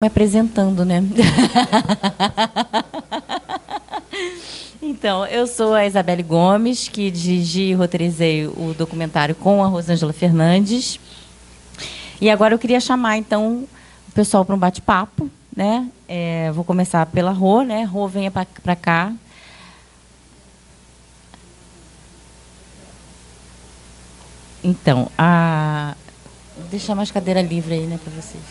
Me apresentando, né? Então, eu sou a Isabelle Gomes, que dirigi e roteirizei o documentário com a Rosângela Fernandes. E agora eu queria chamar, então, o pessoal para um bate-papo, né? Vou começar pela Rô, né? Rô, venha para cá. Então, deixa mais cadeira livre aí, né, para vocês.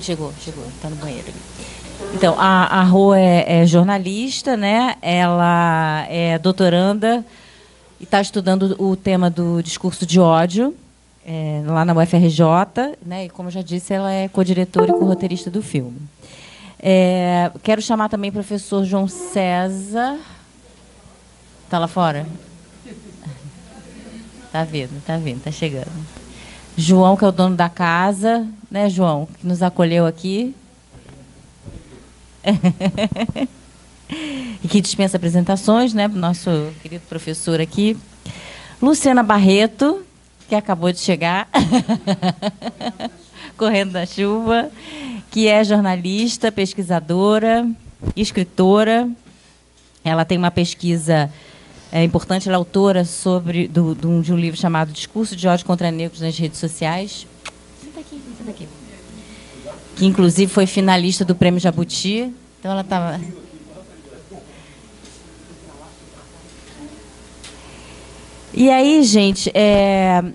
Chegou, está no banheiro ali. Então, a Rô é jornalista, né? Ela é doutoranda e está estudando o tema do discurso de ódio lá na UFRJ, né? E, como eu já disse, ela é co-diretora e co-roteirista do filme. Quero chamar também o professor João César. Está lá fora? Está vindo, está chegando. João, que é o dono da casa, né, João, que nos acolheu aqui. E que dispensa apresentações, né, nosso querido professor aqui. Luciana Barreto, que acabou de chegar, correndo da chuva, que é jornalista, pesquisadora, escritora. Ela tem uma pesquisa importante, ela é autora de um livro chamado Discurso de ódio contra negros nas redes sociais. Senta aqui. Que, inclusive, foi finalista do Prêmio Jabuti. Então, ela estava... E aí, gente,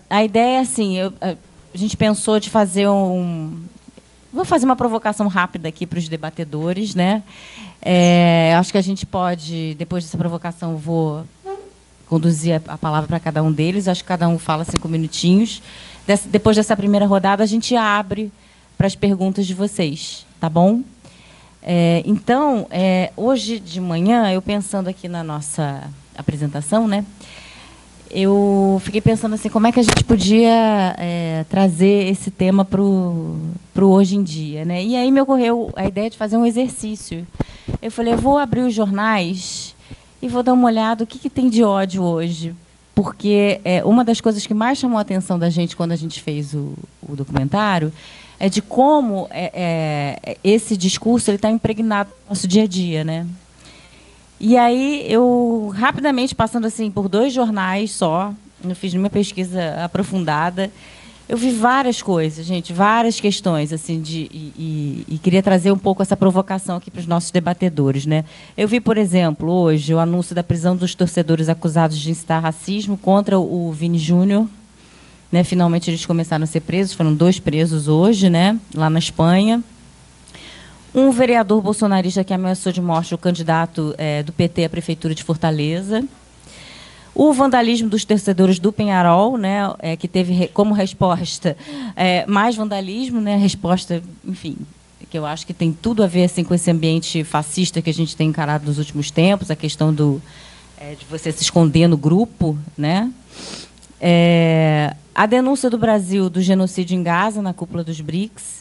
a ideia é assim, a gente pensou de fazer Vou fazer uma provocação rápida aqui para os debatedores, né? Acho que a gente pode, depois dessa provocação, vou conduzir a palavra para cada um deles. Acho que cada um fala 5 minutinhos. Depois dessa primeira rodada, a gente abre para as perguntas de vocês, tá bom? Então, hoje de manhã, eu pensando aqui na nossa apresentação, né, eu fiquei pensando assim, como é que a gente podia trazer esse tema para o hoje em dia, né? E aí me ocorreu a ideia de fazer um exercício. Eu falei, eu vou abrir os jornais e vou dar uma olhada o que tem de ódio hoje, porque uma das coisas que mais chamou a atenção da gente quando a gente fez o documentário é de como esse discurso está impregnado no nosso dia a dia, né? E aí eu, rapidamente, passando assim por 2 jornais só, não fiz nenhuma pesquisa aprofundada, eu vi várias coisas, gente, várias questões, assim, e queria trazer um pouco essa provocação aqui para os nossos debatedores, né? Eu vi, por exemplo, hoje, o anúncio da prisão dos torcedores acusados de incitar racismo contra o Vini Júnior, né? Finalmente eles começaram a ser presos, foram 2 presos hoje, né? Lá na Espanha. Um vereador bolsonarista que ameaçou de morte o candidato do PT à Prefeitura de Fortaleza. O vandalismo dos torcedores do Penharol, né, que teve como resposta mais vandalismo, né, resposta, enfim, que eu acho que tem tudo a ver assim, com esse ambiente fascista que a gente tem encarado nos últimos tempos, a questão de você se esconder no grupo, né? A denúncia do Brasil do genocídio em Gaza, na cúpula dos BRICS.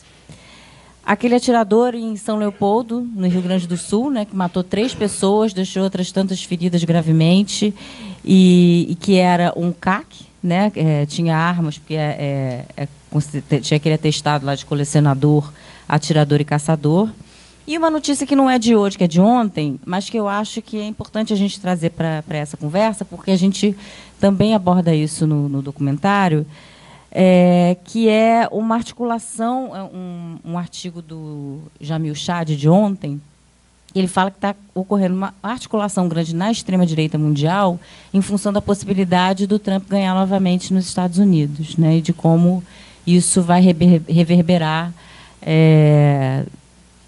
Aquele atirador em São Leopoldo, no Rio Grande do Sul, né, que matou 3 pessoas, deixou outras tantas feridas gravemente, e que era um CAC, né, tinha armas, porque tinha aquele atestado lá de colecionador, atirador e caçador. E uma notícia que não é de hoje, que é de ontem, mas que eu acho que é importante a gente trazer para essa conversa, porque a gente também aborda isso no documentário, que é uma articulação, um artigo do Jamil Chad de ontem. Ele fala que está ocorrendo uma articulação grande na extrema-direita mundial em função da possibilidade do Trump ganhar novamente nos Estados Unidos, né, e de como isso vai reverberar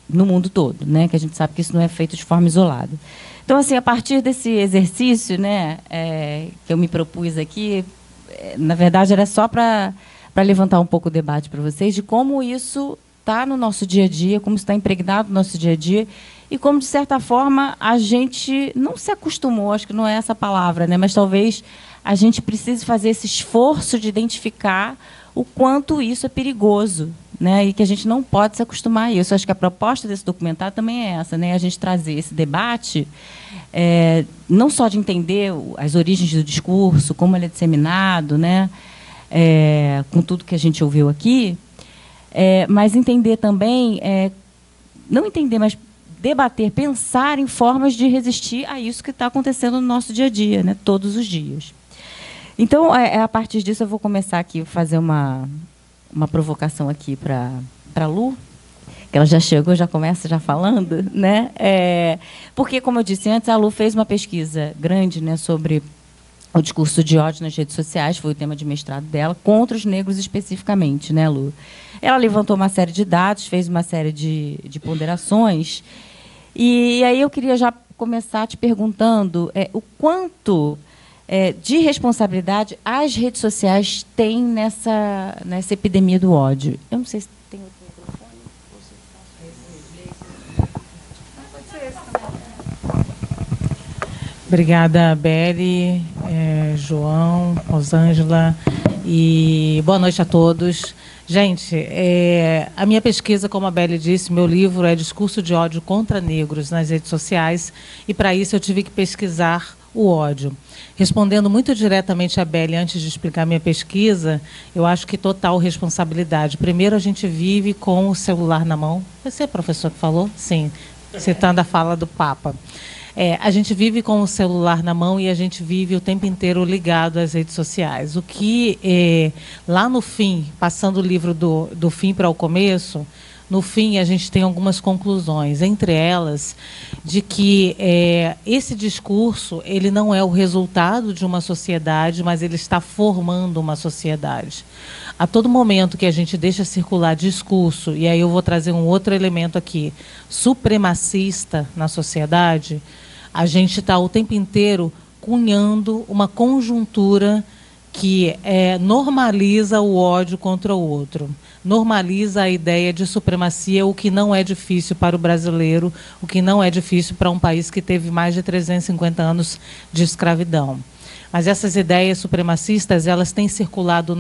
no mundo todo, né, que a gente sabe que isso não é feito de forma isolada. Então, assim, a partir desse exercício, né, que eu me propus aqui, na verdade, era só para levantar um pouco o debate para vocês de como isso está no nosso dia a dia, como está impregnado no nosso dia a dia, e como, de certa forma, a gente não se acostumou, acho que não é essa palavra, né, mas talvez a gente precise fazer esse esforço de identificar o quanto isso é perigoso, né, e que a gente não pode se acostumar a isso. Acho que a proposta desse documentário também é essa, né, a gente trazer esse debate, não só de entender as origens do discurso, como ele é disseminado, né, com tudo que a gente ouviu aqui, Mas entender também, não entender, mas debater, pensar em formas de resistir a isso que está acontecendo no nosso dia a dia, né, todos os dias. Então, a partir disso, eu vou começar aqui a fazer uma provocação aqui para a Lu, que ela já chegou, já começa já falando, né? Porque, como eu disse antes, a Lu fez uma pesquisa grande, né, sobre o discurso de ódio nas redes sociais, foi o tema de mestrado dela, contra os negros especificamente, né, Lu? Ela levantou uma série de dados, fez uma série de ponderações, e aí eu queria já começar te perguntando o quanto de responsabilidade as redes sociais têm nessa epidemia do ódio. Eu não sei se tem outro microfone. Obrigada, Beli, João, Rosângela, e boa noite a todos. Gente, a minha pesquisa, como a Beli disse, meu livro é Discurso de Ódio contra Negros nas redes sociais, e para isso eu tive que pesquisar o ódio. Respondendo muito diretamente a Beli, antes de explicar minha pesquisa, eu acho que total responsabilidade. Primeiro, a gente vive com o celular na mão. Você, professor, que falou? Sim, citando a fala do Papa. A gente vive com o celular na mão e a gente vive o tempo inteiro ligado às redes sociais. O que, lá no fim, passando o livro do fim para o começo, no fim a gente tem algumas conclusões, entre elas, de que esse discurso ele não é o resultado de uma sociedade, mas ele está formando uma sociedade. A todo momento que a gente deixa circular discurso, e aí eu vou trazer um outro elemento aqui, supremacista na sociedade, a gente está o tempo inteiro cunhando uma conjuntura que normaliza o ódio contra o outro, normaliza a ideia de supremacia, o que não é difícil para o brasileiro, o que não é difícil para um país que teve mais de 350 anos de escravidão. Mas essas ideias supremacistas, elas têm circulado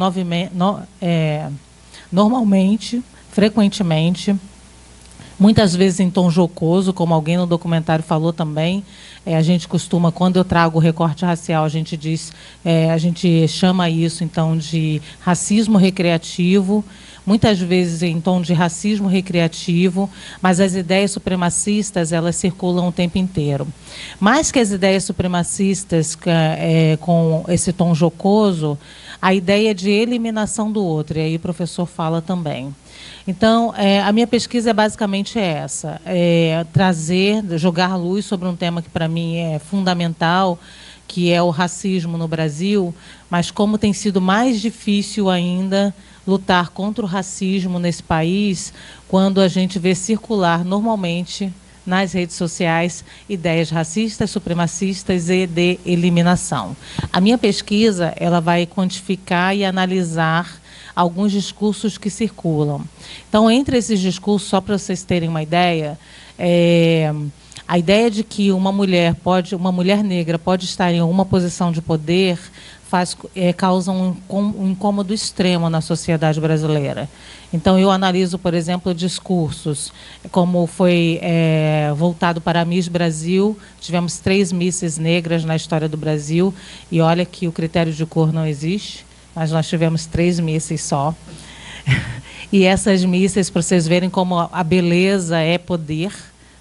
normalmente, frequentemente, muitas vezes em tom jocoso, como alguém no documentário falou também. A gente costuma, quando eu trago o recorte racial, a gente diz, a gente chama isso então de racismo recreativo, muitas vezes em tom de racismo recreativo, mas as ideias supremacistas elas circulam o tempo inteiro. Mais que as ideias supremacistas com esse tom jocoso, a ideia de eliminação do outro, e aí o professor fala também. Então, a minha pesquisa é basicamente essa, jogar luz sobre um tema que para mim é fundamental, que é o racismo no Brasil, mas como tem sido mais difícil ainda lutar contra o racismo nesse país, quando a gente vê circular normalmente nas redes sociais ideias racistas, supremacistas e de eliminação. A minha pesquisa ela vai quantificar e analisar alguns discursos que circulam. Então, entre esses discursos, só para vocês terem uma ideia, a ideia de que uma mulher negra pode estar em alguma posição de poder causa um incômodo extremo na sociedade brasileira. Então, eu analiso, por exemplo, discursos, como foi voltado para a Miss Brasil, tivemos 3 misses negras na história do Brasil, e olha que o critério de cor não existe, mas nós tivemos 3 misses só. E essas misses, para vocês verem como a beleza é poder,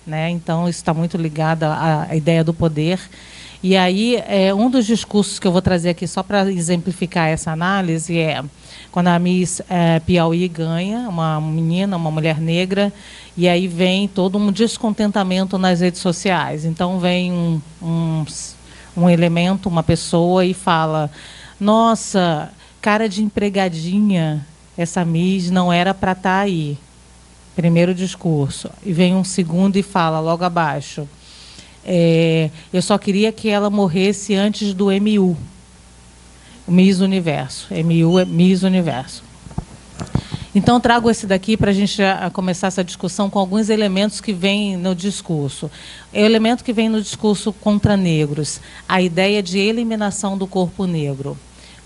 né? Então, isso está muito ligado à ideia do poder. E aí, um dos discursos que eu vou trazer aqui, só para exemplificar essa análise, quando a Miss Piauí ganha, uma menina, uma mulher negra, e aí vem todo um descontentamento nas redes sociais. Então, vem um elemento, uma pessoa, e fala: nossa, cara de empregadinha, essa Miss não era para estar aí. Primeiro discurso. E vem um segundo e fala, logo abaixo, eu só queria que ela morresse antes do MU. Miss Universo. MU é Miss Universo. Então, trago esse daqui para a gente começar essa discussão com alguns elementos que vêm no discurso. O elemento que vem no discurso contra negros, a ideia de eliminação do corpo negro.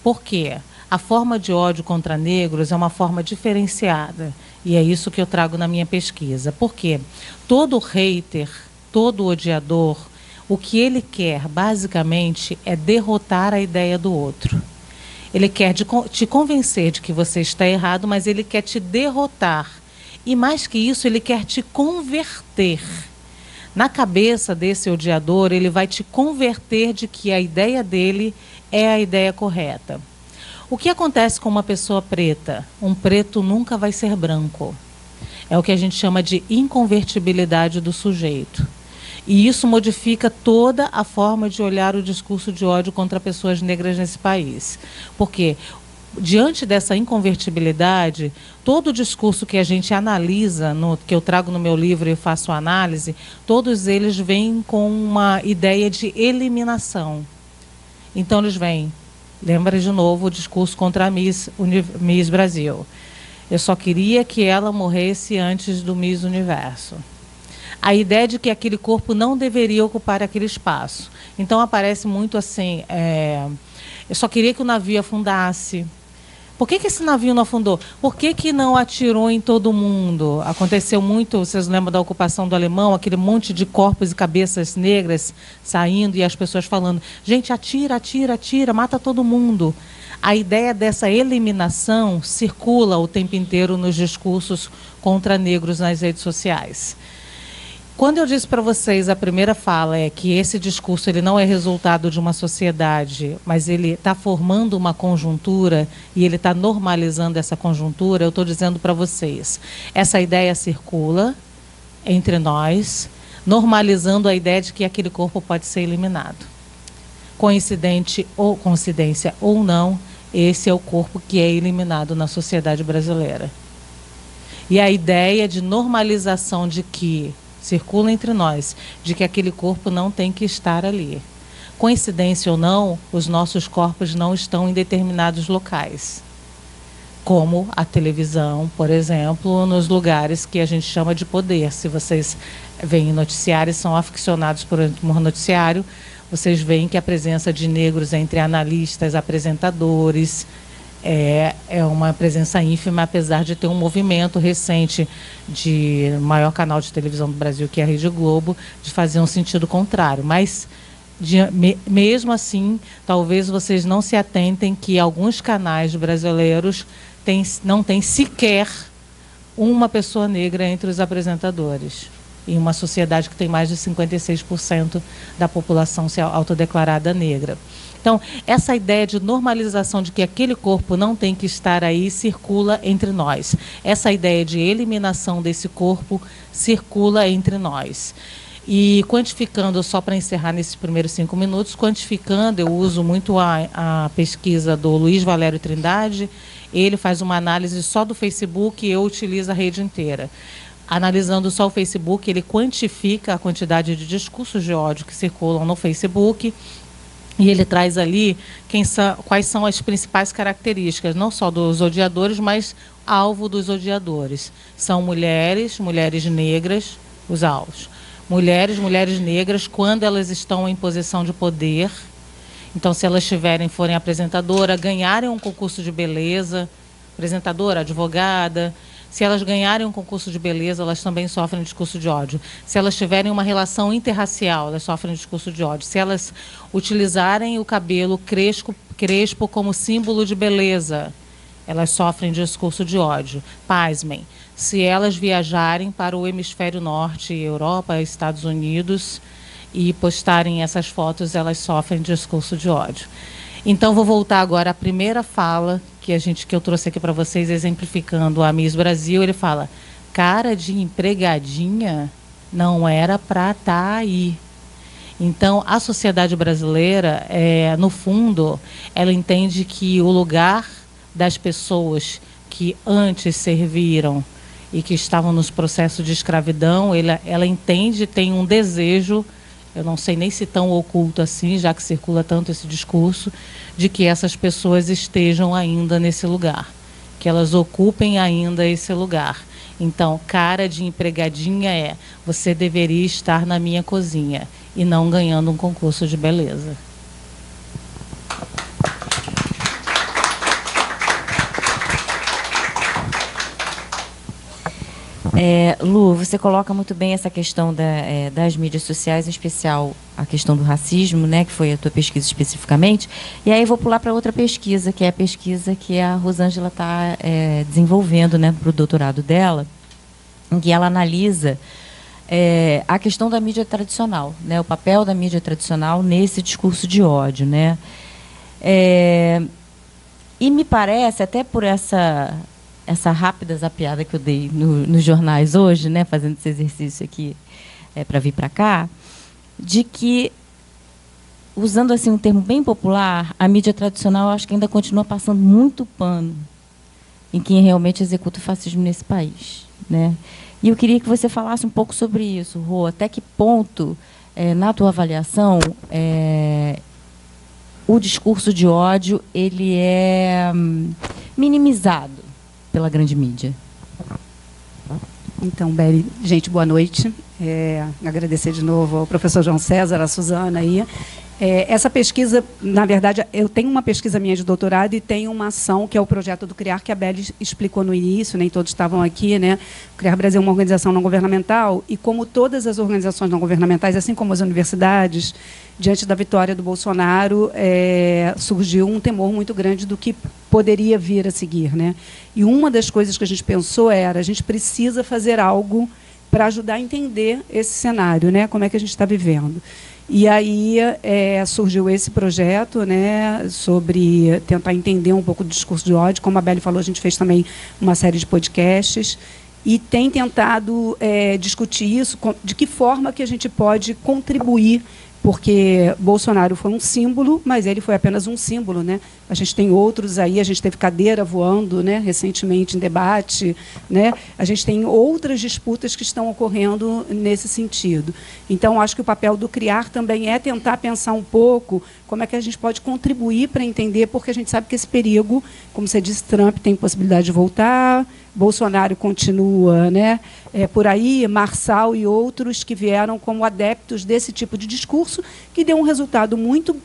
Por quê? A forma de ódio contra negros é uma forma diferenciada, e é isso que eu trago na minha pesquisa. Por quê? Todo hater, todo odiador, o que ele quer, basicamente, é derrotar a ideia do outro. Ele quer te convencer de que você está errado, mas ele quer te derrotar. E mais que isso, ele quer te converter. Na cabeça desse odiador, ele vai te converter de que a ideia dele é a ideia correta. O que acontece com uma pessoa preta? Um preto nunca vai ser branco. É o que a gente chama de inconvertibilidade do sujeito. E isso modifica toda a forma de olhar o discurso de ódio contra pessoas negras nesse país. Porque, diante dessa inconvertibilidade, todo o discurso que a gente analisa, que eu trago no meu livro e faço análise, todos eles vêm com uma ideia de eliminação. Então, eles vêm, lembra de novo o discurso contra a Miss Brasil. Eu só queria que ela morresse antes do Miss Universo. A ideia de que aquele corpo não deveria ocupar aquele espaço. Então aparece muito assim, eu só queria que o navio afundasse. Por que esse navio não afundou? Por que não atirou em todo mundo? Aconteceu muito, vocês lembram da ocupação do Alemão, aquele monte de corpos e cabeças negras saindo e as pessoas falando, gente, atira, atira, atira, mata todo mundo. A ideia dessa eliminação circula o tempo inteiro nos discursos contra negros nas redes sociais. Quando eu disse para vocês, a primeira fala é que esse discurso ele não é resultado de uma sociedade, mas ele está formando uma conjuntura e ele está normalizando essa conjuntura, eu estou dizendo para vocês, essa ideia circula entre nós, normalizando a ideia de que aquele corpo pode ser eliminado. Coincidente ou coincidência ou não, esse é o corpo que é eliminado na sociedade brasileira. E a ideia de normalização de que circula entre nós, de que aquele corpo não tem que estar ali. Coincidência ou não, os nossos corpos não estão em determinados locais. Como a televisão, por exemplo, nos lugares que a gente chama de poder. Se vocês veem noticiários, são aficionados por noticiário, vocês veem que a presença de negros entre analistas, apresentadores, é uma presença ínfima, apesar de ter um movimento recente de maior canal de televisão do Brasil, que é a Rede Globo, de fazer um sentido contrário. Mas, mesmo assim, talvez vocês não se atentem que alguns canais brasileiros não têm sequer uma pessoa negra entre os apresentadores. Em uma sociedade que tem mais de 56% da população se autodeclarada negra. Então, essa ideia de normalização de que aquele corpo não tem que estar aí circula entre nós. Essa ideia de eliminação desse corpo circula entre nós. E quantificando, só para encerrar nesses primeiros 5 minutos, quantificando, eu uso muito a pesquisa do Luiz Valério Trindade, ele faz uma análise só do Facebook e eu utilizo a rede inteira. Analisando só o Facebook, ele quantifica a quantidade de discursos de ódio que circulam no Facebook, e ele traz ali quais são as principais características, não só dos odiadores, mas alvo dos odiadores. São mulheres, mulheres negras, os alvos. Mulheres negras, quando elas estão em posição de poder. Então, se elas forem apresentadora, ganharem um concurso de beleza, apresentadora, advogada. Se elas ganharem um concurso de beleza, elas também sofrem discurso de ódio. Se elas tiverem uma relação interracial, elas sofrem discurso de ódio. Se elas utilizarem o cabelo crespo como símbolo de beleza, elas sofrem discurso de ódio. Pasmem, se elas viajarem para o hemisfério norte, Europa, Estados Unidos, e postarem essas fotos, elas sofrem discurso de ódio. Então, vou voltar agora à primeira fala que eu trouxe aqui para vocês, exemplificando a Miss Brasil. Ele fala, cara de empregadinha não era para estar aí. Então, a sociedade brasileira, no fundo, ela entende que o lugar das pessoas que antes serviram e que estavam nos processos de escravidão, ela entende, tem um desejo, eu não sei nem se tão oculto assim, já que circula tanto esse discurso, de que essas pessoas estejam ainda nesse lugar, que elas ocupem ainda esse lugar. Então, cara de empregadinha você deveria estar na minha cozinha e não ganhando um concurso de beleza. Lu, você coloca muito bem essa questão das mídias sociais, em especial a questão do racismo, né, que foi a tua pesquisa especificamente. E aí eu vou pular para outra pesquisa, que é a pesquisa que a Rosângela está desenvolvendo, né, para o doutorado dela, em que ela analisa a questão da mídia tradicional, né, o papel da mídia tradicional nesse discurso de ódio, né. E me parece, até por essa rápida zapeada que eu dei nos jornais hoje, né, fazendo esse exercício aqui para vir para cá, de que, usando assim um termo bem popular, a mídia tradicional, eu acho que ainda continua passando muito pano em quem realmente executa o fascismo nesse país, né? E eu queria que você falasse um pouco sobre isso, Rô. Até que ponto, na tua avaliação, o discurso de ódio ele é minimizado pela grande mídia? Então, Beli, gente, boa noite. Agradecer de novo ao professor João César, a Suzana aí. Essa pesquisa, na verdade, eu tenho uma pesquisa minha de doutorado e tenho uma ação, que é o projeto do CRIAR, que a Beli explicou no início, nem todos estavam aqui, né? O CRIAR Brasil é uma organização não governamental e, como todas as organizações não governamentais, assim como as universidades, diante da vitória do Bolsonaro, surgiu um temor muito grande do que poderia vir a seguir, né? E uma das coisas que a gente pensou era: a gente precisa fazer algo para ajudar a entender esse cenário, né? Como é que a gente está vivendo. E aí surgiu esse projeto, né, sobre tentar entender um pouco do discurso de ódio. Como a Beli falou, a gente fez também uma série de podcasts e tem tentado discutir isso, de que forma que a gente pode contribuir, porque Bolsonaro foi um símbolo, mas ele foi apenas um símbolo, né? A gente tem outros aí, a gente teve cadeira voando, né, recentemente em debate, né? A gente tem outras disputas que estão ocorrendo nesse sentido. Então, acho que o papel do CRIAR também é tentar pensar um pouco como é que a gente pode contribuir para entender, porque a gente sabe que esse perigo, como você disse, Trump tem possibilidade de voltar, Bolsonaro continua, né, por aí, Marçal e outros que vieram como adeptos desse tipo de discurso, que deu um resultado muito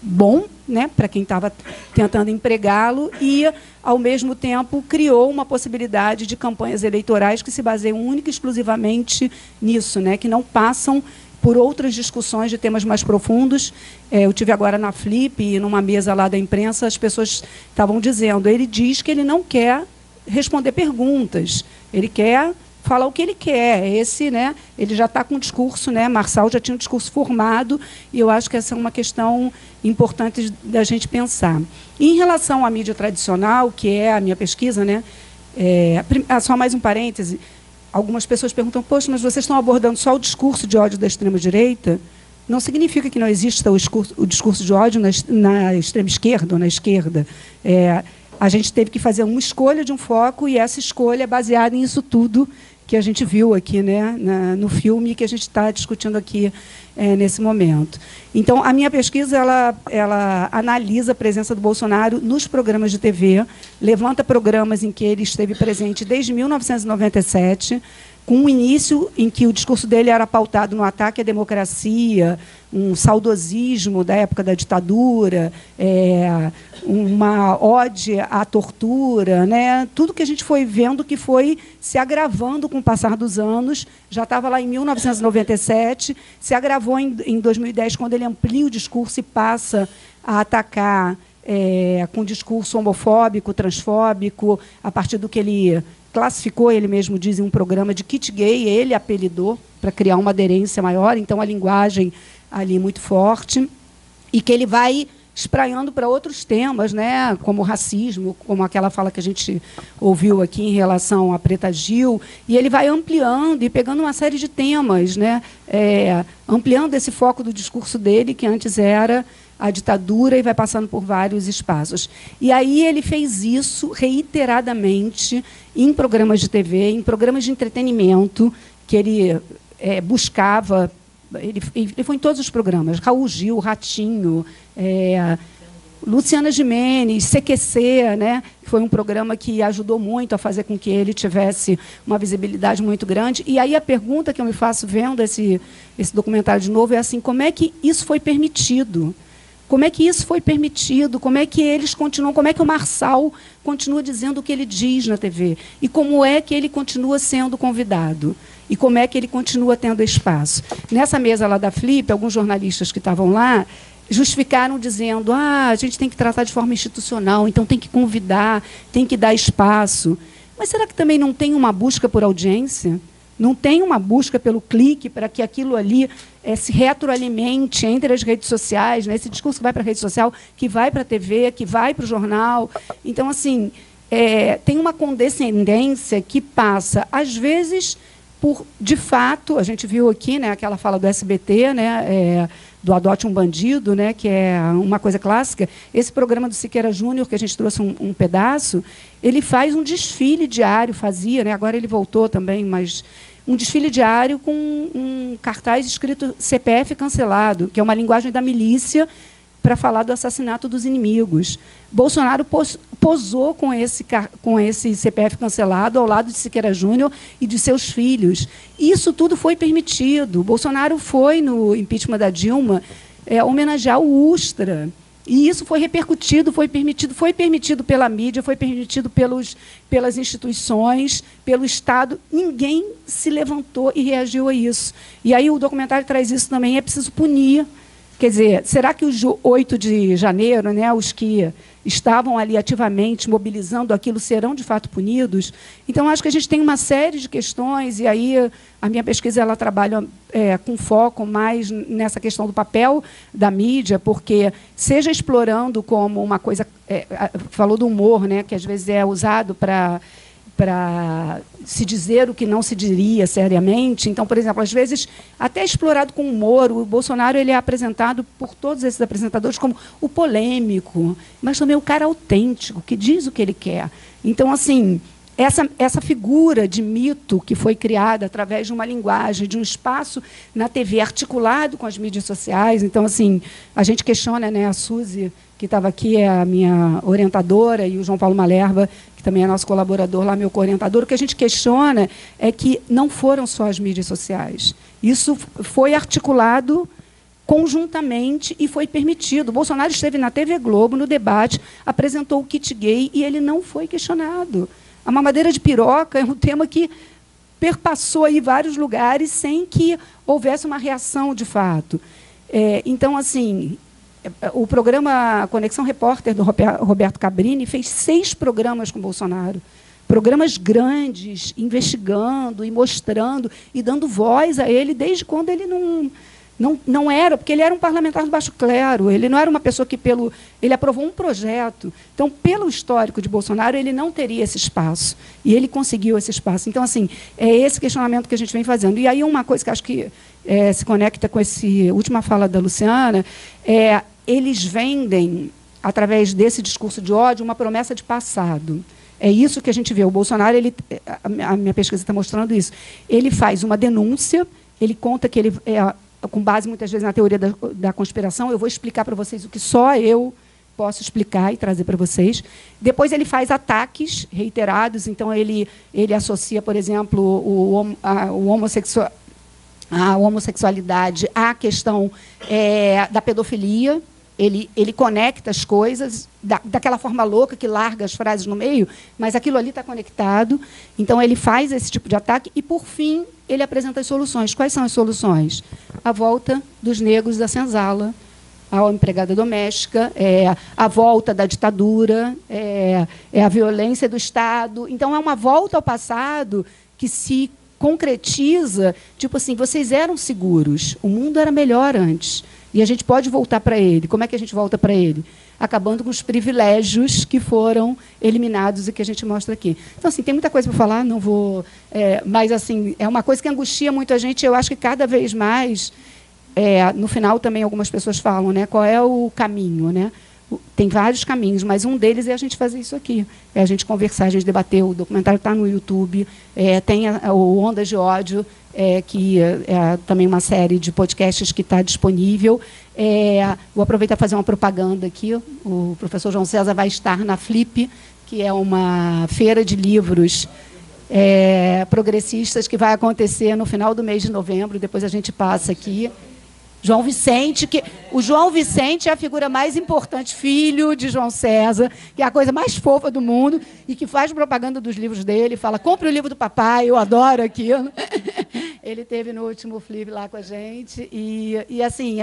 bom, né, para quem estava tentando empregá-lo e, ao mesmo tempo, criou uma possibilidade de campanhas eleitorais que se baseiam única e exclusivamente nisso, né, que não passam por outras discussões de temas mais profundos. Eu tive agora na Flip, numa mesa lá da imprensa, as pessoas estavam dizendo: ele diz que ele não quer responder perguntas, ele quer falar o que ele quer. Né, ele já está com um discurso, né, Marçal já tinha um discurso formado, e eu acho que essa é uma questão importante da gente pensar. E, em relação à mídia tradicional, que é a minha pesquisa, né, só mais um parêntese, algumas pessoas perguntam: poxa, mas vocês estão abordando só o discurso de ódio da extrema-direita? Não significa que não exista o discurso de ódio na extrema-esquerda ou na esquerda. A gente teve que fazer uma escolha de um foco, e essa escolha é baseada nisso tudo que a gente viu aqui, né, no filme que a gente está discutindo aqui nesse momento. Então, a minha pesquisa ela analisa a presença do Bolsonaro nos programas de TV, levanta programas em que ele esteve presente desde 1997, com um início em que o discurso dele era pautado no ataque à democracia, um saudosismo da época da ditadura, uma ode à tortura, né? Tudo que a gente foi vendo que foi se agravando com o passar dos anos. Já estava lá em 1997, se agravou em 2010, quando ele amplia o discurso e passa a atacar com discurso homofóbico, transfóbico, a partir do que ele classificou, ele mesmo diz, em um programa de kit gay, ele apelidou, para criar uma aderência maior, então a linguagem ali muito forte, e que ele vai espraiando para outros temas, né, como racismo, como aquela fala que a gente ouviu aqui em relação à Preta Gil, e ele vai ampliando e pegando uma série de temas, né, ampliando esse foco do discurso dele, que antes era a ditadura, e vai passando por vários espaços. E aí ele fez isso reiteradamente em programas de TV, em programas de entretenimento, que ele buscava. Ele foi em todos os programas: Raul Gil, Ratinho, Luciana Gimenez, CQC, né? Foi um programa que ajudou muito a fazer com que ele tivesse uma visibilidade muito grande. E aí a pergunta que eu me faço vendo esse documentário de novo é assim: como é que isso foi permitido? Como é que isso foi permitido? Como é que eles continuam? Como é que o Marçal continua dizendo o que ele diz na TV? E como é que ele continua sendo convidado? E como é que ele continua tendo espaço? Nessa mesa lá da Flip, alguns jornalistas que estavam lá justificaram dizendo: a gente tem que tratar de forma institucional, então tem que convidar, tem que dar espaço. Mas será que também não tem uma busca por audiência? Não tem uma busca pelo clique para que aquilo ali se retroalimente entre as redes sociais, né? Esse discurso que vai para a rede social, que vai para a TV, que vai para o jornal. Então, assim, tem uma condescendência que passa, às vezes, por, de fato, a gente viu aqui, né, aquela fala do SBT, né, do Adote um Bandido, né, que é uma coisa clássica. Esse programa do Siqueira Júnior, que a gente trouxe um pedaço, ele faz um desfile diário, fazia, né, agora ele voltou também, mas um desfile diário com um cartaz escrito CPF cancelado, que é uma linguagem da milícia para falar do assassinato dos inimigos. Bolsonaro posou com esse CPF cancelado ao lado de Siqueira Júnior e de seus filhos. Isso tudo foi permitido. Bolsonaro foi, no impeachment da Dilma, homenagear o Ustra. E isso foi repercutido, foi permitido pela mídia, foi permitido pelas instituições, pelo Estado. Ninguém se levantou e reagiu a isso. E aí o documentário traz isso também, é preciso punir. Quer dizer, será que os 8 de janeiro, né, os que estavam ali ativamente mobilizando aquilo, serão de fato punidos? Então, acho que a gente tem uma série de questões, e aí a minha pesquisa ela trabalha com foco mais nessa questão do papel da mídia, porque, seja explorando como uma coisa... falou do humor, né, que às vezes é usado para se dizer o que não se diria seriamente. Então, por exemplo, às vezes, até explorado com humor, o Bolsonaro ele é apresentado por todos esses apresentadores como o polêmico, mas também o cara autêntico, que diz o que ele quer. Então, assim, essa figura de mito que foi criada através de uma linguagem, de um espaço na TV articulado com as mídias sociais. Então, assim, a gente questiona, né, a Suzy, que estava aqui, é a minha orientadora, e o João Paulo Malerba, que também é nosso colaborador lá, meu co-orientador. O que a gente questiona é que não foram só as mídias sociais. Isso foi articulado conjuntamente e foi permitido. O Bolsonaro esteve na TV Globo, no debate, apresentou o kit gay e ele não foi questionado. A mamadeira de piroca é um tema que perpassou aí vários lugares sem que houvesse uma reação de fato. Então, assim... O programa Conexão Repórter, do Roberto Cabrini, fez 6 programas com Bolsonaro. Programas grandes, investigando e mostrando e dando voz a ele desde quando ele não era, porque ele era um parlamentar do baixo clero, ele não era uma pessoa que ele aprovou um projeto. Então, pelo histórico de Bolsonaro, ele não teria esse espaço. E ele conseguiu esse espaço. Então, assim, é esse questionamento que a gente vem fazendo. E aí uma coisa que acho que se conecta com essa última fala da Luciana, eles vendem, através desse discurso de ódio, uma promessa de passado. É isso que a gente vê. O Bolsonaro, a minha pesquisa está mostrando isso. Ele faz uma denúncia, ele conta que ele, com base, muitas vezes, na teoria da conspiração, eu vou explicar para vocês o que só eu posso explicar e trazer para vocês. Depois ele faz ataques reiterados, então ele associa, por exemplo, a homossexualidade à questão da pedofilia. Ele conecta as coisas daquela forma louca que larga as frases no meio, mas aquilo ali está conectado. Então, ele faz esse tipo de ataque e, por fim, ele apresenta as soluções. Quais são as soluções? A volta dos negros da senzala, a empregada doméstica, a volta da ditadura, a violência do Estado. Então, é uma volta ao passado que se concretiza, tipo assim, vocês eram seguros, o mundo era melhor antes. E a gente pode voltar para ele. Como é que a gente volta para ele? Acabando com os privilégios que foram eliminados e que a gente mostra aqui. Então, assim, tem muita coisa para falar, não vou... mas, assim, é uma coisa que angustia muito a gente. Eu acho que, cada vez mais, no final, também, algumas pessoas falam, né, qual é o caminho, né? Tem vários caminhos, mas um deles é a gente fazer isso aqui. É a gente conversar, a gente debater. O documentário está no YouTube. Tem o Ondas de Ódio, que é também uma série de podcasts que está disponível. Vou aproveitar para fazer uma propaganda aqui. O professor João César vai estar na Flip, que é uma feira de livros progressistas que vai acontecer no final do mês de novembro. Depois a gente passa aqui. João Vicente, o João Vicente é a figura mais importante, filho de João César, que é a coisa mais fofa do mundo e que faz propaganda dos livros dele, fala, compre o livro do papai, eu adoro aquilo. Ele esteve no último Flip lá com a gente. E assim,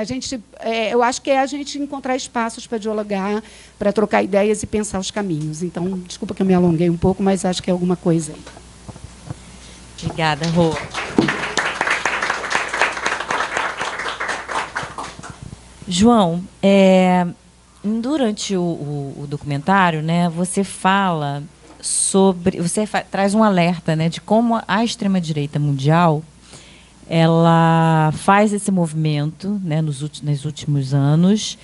eu acho que é a gente encontrar espaços para dialogar, para trocar ideias e pensar os caminhos. Então, desculpa que eu me alonguei um pouco, mas acho que é alguma coisa aí. Obrigada, Rô. João, durante o documentário, né, você fala sobre, traz um alerta, né, de como a extrema-direita mundial ela faz esse movimento, né, nos últimos anos,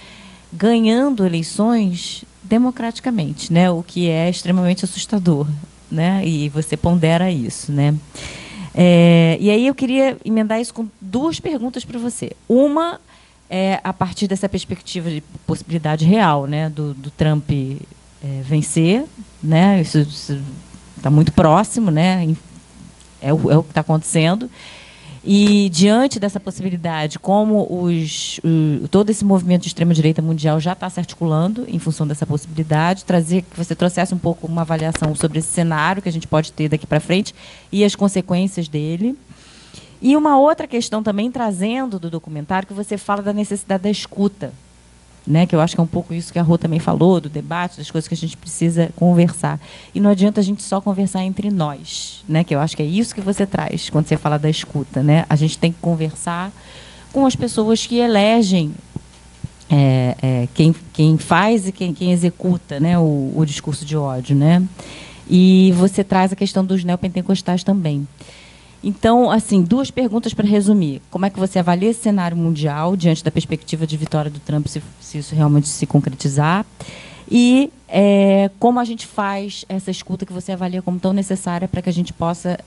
ganhando eleições democraticamente, né, o que é extremamente assustador, né, e você pondera isso, né. E aí eu queria emendar isso com duas perguntas para você. Uma a partir dessa perspectiva de possibilidade real, né, do Trump vencer, né, isso está muito próximo, né, é o que está acontecendo. E, diante dessa possibilidade, como todo esse movimento de extrema-direita mundial já está se articulando em função dessa possibilidade, que você trouxesse um pouco uma avaliação sobre esse cenário que a gente pode ter daqui para frente e as consequências dele. E uma outra questão também, trazendo do documentário, que você fala da necessidade da escuta, né, que eu acho que é um pouco isso que a Rô também falou, do debate, das coisas que a gente precisa conversar. E não adianta a gente só conversar entre nós, né, que eu acho que é isso que você traz quando você fala da escuta. Né? A gente tem que conversar com as pessoas que elegem quem faz e quem executa, né, o discurso de ódio. Né? E você traz a questão dos neopentecostais também. Então, assim, duas perguntas para resumir. Como é que você avalia esse cenário mundial diante da perspectiva de vitória do Trump, se isso realmente se concretizar? E como a gente faz essa escuta que você avalia como tão necessária para que a gente possa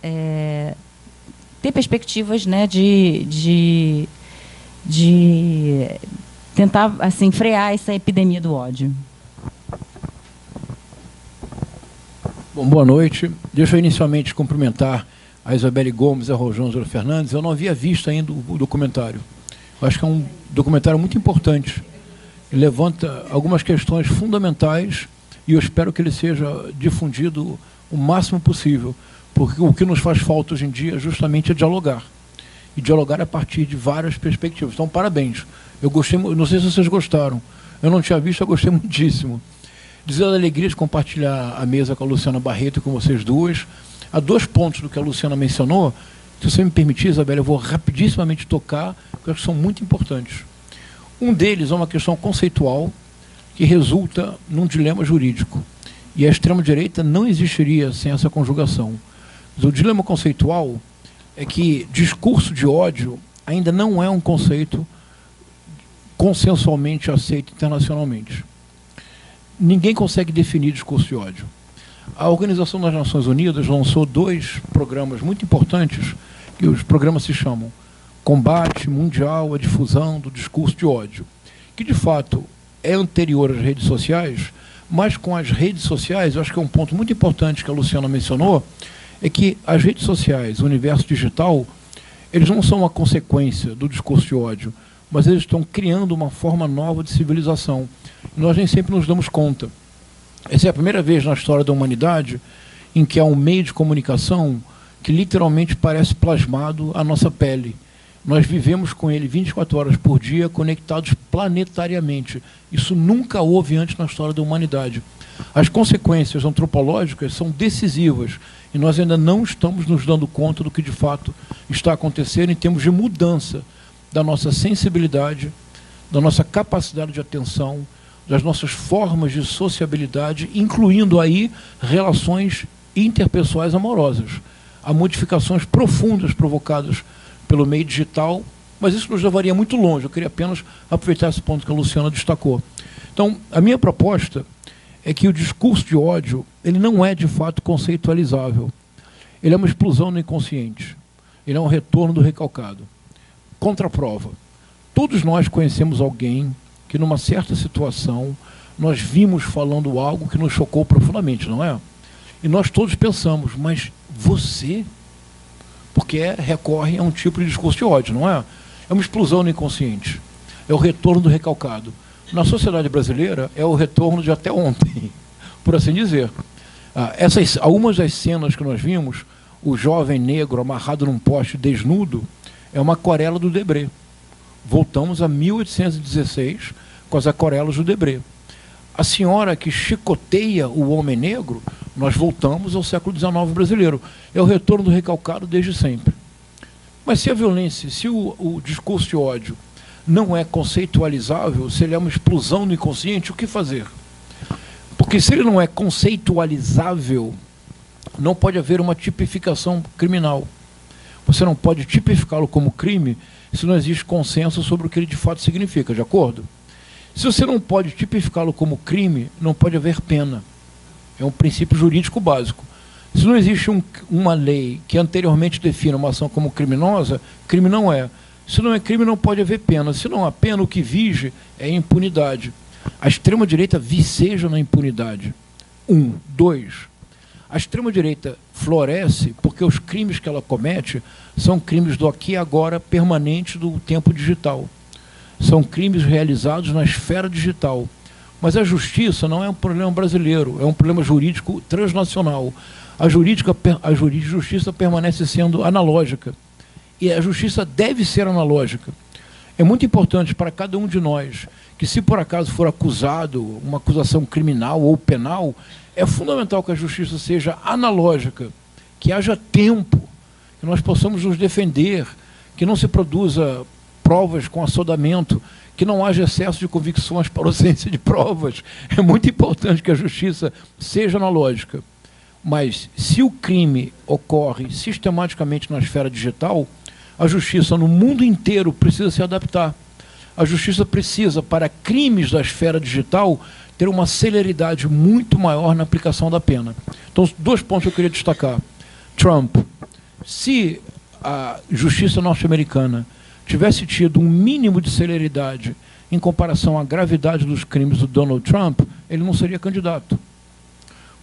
ter perspectivas, né, de tentar, assim, frear essa epidemia do ódio? Bom, boa noite. Deixa eu inicialmente cumprimentar a Isabelle Gomes e a Rosângela Fernandes. Eu não havia visto ainda o documentário. Eu acho que é um documentário muito importante. Ele levanta algumas questões fundamentais e eu espero que ele seja difundido o máximo possível, porque o que nos faz falta hoje em dia justamente é dialogar. E dialogar a partir de várias perspectivas. Então, parabéns. Eu gostei, não sei se vocês gostaram. Eu não tinha visto, eu gostei muitíssimo. Dizer a alegria de compartilhar a mesa com a Luciana Barreto e com vocês duas. Há dois pontos do que a Luciana mencionou. Se você me permitir, Isabela, eu vou rapidissimamente tocar, porque eu acho que são muito importantes. Um deles é uma questão conceitual que resulta num dilema jurídico. E a extrema-direita não existiria sem essa conjugação. Mas o dilema conceitual é que discurso de ódio ainda não é um conceito consensualmente aceito internacionalmente. Ninguém consegue definir discurso de ódio. A Organização das Nações Unidas lançou dois programas muito importantes, que os programas se chamam Combate Mundial à Difusão do Discurso de Ódio, que, de fato, é anterior às redes sociais, mas com as redes sociais, eu acho que é um ponto muito importante que a Luciana mencionou, é que as redes sociais, o universo digital, eles não são uma consequência do discurso de ódio, mas eles estão criando uma forma nova de civilização. E nós nem sempre nos damos conta. Essa é a primeira vez na história da humanidade em que há um meio de comunicação que literalmente parece plasmado à nossa pele. Nós vivemos com ele 24 horas por dia, conectados planetariamente. Isso nunca houve antes na história da humanidade. As consequências antropológicas são decisivas e nós ainda não estamos nos dando conta do que de fato está acontecendo em termos de mudança da nossa sensibilidade, da nossa capacidade de atenção, das nossas formas de sociabilidade, incluindo aí relações interpessoais amorosas. Há modificações profundas provocadas pelo meio digital, mas isso nos levaria muito longe. Eu queria apenas aproveitar esse ponto que a Luciana destacou. Então, a minha proposta é que o discurso de ódio, ele não é de fato conceitualizável. Ele é uma explosão no inconsciente. Ele é um retorno do recalcado. Contraprova. Todos nós conhecemos alguém que, numa certa situação, nós vimos falando algo que nos chocou profundamente, não é? E nós todos pensamos, mas você? Porque recorre a um tipo de discurso de ódio, não é? É uma explosão no inconsciente. É o retorno do recalcado. Na sociedade brasileira, é o retorno de até ontem, por assim dizer. Algumas das cenas que nós vimos, o jovem negro amarrado num poste desnudo, é uma aquarela do Debré. Voltamos a 1816 com as aquarelas do Debré. A senhora que chicoteia o homem negro, nós voltamos ao século XIX brasileiro. É o retorno do recalcado desde sempre. Mas se a violência, se o discurso de ódio não é conceitualizável, se ele é uma explosão no inconsciente, o que fazer? Porque se ele não é conceitualizável, não pode haver uma tipificação criminal. Você não pode tipificá-lo como crime se não existe consenso sobre o que ele de fato significa, de acordo? Se você não pode tipificá-lo como crime, não pode haver pena. É um princípio jurídico básico. Se não existe uma lei que anteriormente defina uma ação como criminosa, crime não é. Se não é crime, não pode haver pena. Se não há pena, o que vige é a impunidade. A extrema-direita viceja na impunidade. 1. 2. A extrema-direita floresce porque os crimes que ela comete são crimes do aqui e agora permanente do tempo digital. São crimes realizados na esfera digital. Mas a justiça não é um problema brasileiro, é um problema jurídico transnacional. A justiça permanece sendo analógica. E a justiça deve ser analógica. É muito importante para cada um de nós que, se por acaso for acusado, uma acusação criminal ou penal, é fundamental que a justiça seja analógica, que haja tempo, que nós possamos nos defender, que não se produza provas com assodamento, que não haja excesso de convicções para a ausência de provas. É muito importante que a justiça seja analógica. Mas, se o crime ocorre sistematicamente na esfera digital, a justiça no mundo inteiro precisa se adaptar. A justiça precisa, para crimes da esfera digital, ter uma celeridade muito maior na aplicação da pena. Então, 2 pontos que eu queria destacar. Trump. Se a justiça norte-americana tivesse tido um mínimo de celeridade em comparação à gravidade dos crimes do Donald Trump, ele não seria candidato.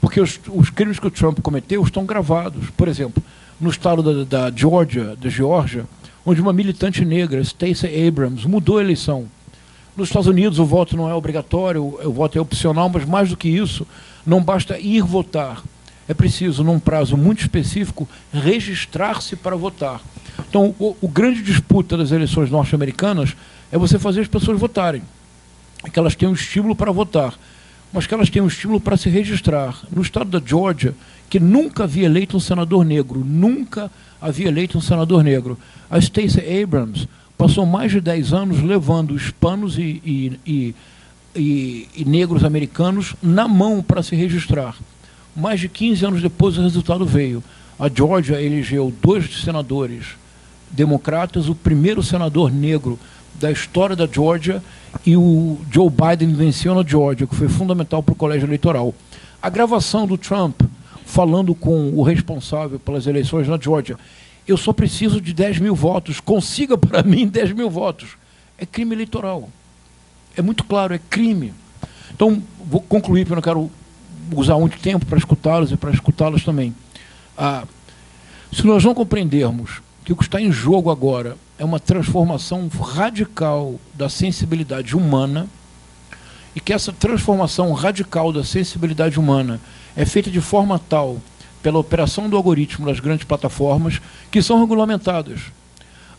Porque os crimes que o Trump cometeu estão gravados. Por exemplo, no estado da Geórgia, onde uma militante negra, Stacey Abrams, mudou a eleição. Nos Estados Unidos o voto não é obrigatório, o voto é opcional, mas mais do que isso, não basta ir votar. É preciso, num prazo muito específico, registrar-se para votar. Então, o grande disputa das eleições norte-americanas é você fazer as pessoas votarem. Que elas tenham estímulo para votar, mas que elas tenham estímulo para se registrar. No estado da Geórgia, que nunca havia eleito um senador negro, nunca havia eleito um senador negro, a Stacey Abrams passou mais de 10 anos levando hispanos e negros americanos na mão para se registrar. Mais de 15 anos depois o resultado veio. A Geórgia elegeu 2 senadores democratas, o primeiro senador negro da história da Geórgia, e o Joe Biden venceu na Geórgia, que foi fundamental para o colégio eleitoral. A gravação do Trump falando com o responsável pelas eleições na Geórgia: eu só preciso de 10 mil votos, consiga para mim 10 mil votos. É crime eleitoral. É muito claro, é crime. Então, vou concluir, porque eu não quero usar muito tempo para escutá-los e para escutá-los também. Se nós não compreendermos que o que está em jogo agora é uma transformação radical da sensibilidade humana, e que essa transformação radical da sensibilidade humana é feita de forma tal, pela operação do algoritmo das grandes plataformas, que são regulamentadas.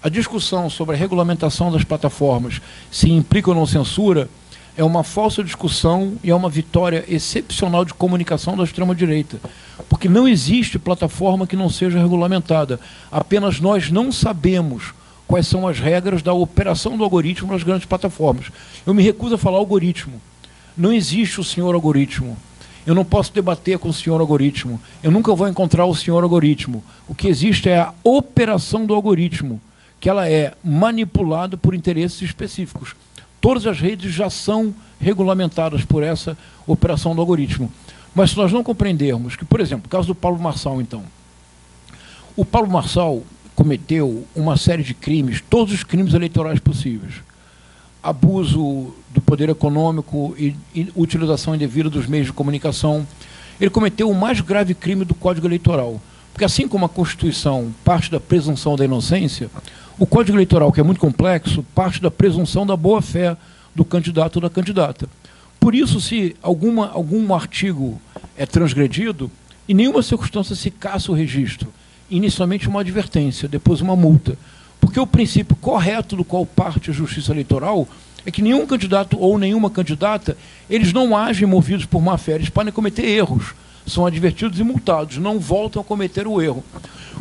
A discussão sobre a regulamentação das plataformas, se implica ou não censura, é uma falsa discussão e é uma vitória excepcional de comunicação da extrema-direita. Porque não existe plataforma que não seja regulamentada. Apenas nós não sabemos quais são as regras da operação do algoritmo nas grandes plataformas. Eu me recuso a falar algoritmo. Não existe o senhor algoritmo. Eu não posso debater com o senhor algoritmo. Eu nunca vou encontrar o senhor algoritmo. O que existe é a operação do algoritmo, que ela é manipulada por interesses específicos. Todas as redes já são regulamentadas por essa operação do algoritmo. Mas se nós não compreendermos que, por exemplo, o caso do Pablo Marçal, então, o Pablo Marçal cometeu uma série de crimes, todos os crimes eleitorais possíveis. Abuso do poder econômico e utilização indevida dos meios de comunicação. Ele cometeu o mais grave crime do Código Eleitoral. Porque assim como a Constituição parte da presunção da inocência, O Código Eleitoral, que é muito complexo, parte da presunção da boa-fé do candidato ou da candidata. Por isso, se algum artigo é transgredido, em nenhuma circunstância se caça o registro. Inicialmente uma advertência, depois uma multa. Porque o princípio correto do qual parte a Justiça Eleitoral é que nenhum candidato ou nenhuma candidata, eles não agem movidos por má-fé, eles podem cometer erros, são advertidos e multados, não voltam a cometer o erro.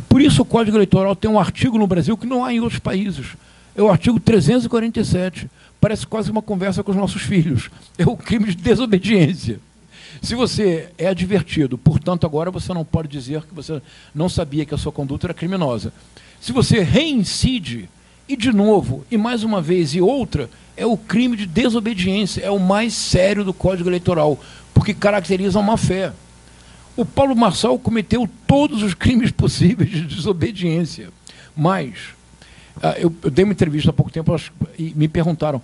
Por isso o Código Eleitoral tem um artigo no Brasil que não há em outros países. É o artigo 347. Parece quase uma conversa com os nossos filhos. É o crime de desobediência. Se você é advertido, portanto, agora você não pode dizer que você não sabia que a sua conduta era criminosa. Se você reincide, e de novo, e mais uma vez, e outra, é o crime de desobediência, é o mais sério do Código Eleitoral, porque caracteriza a má-fé. O Paulo Marçal cometeu todos os crimes possíveis de desobediência, mas eu dei uma entrevista há pouco tempo e me perguntaram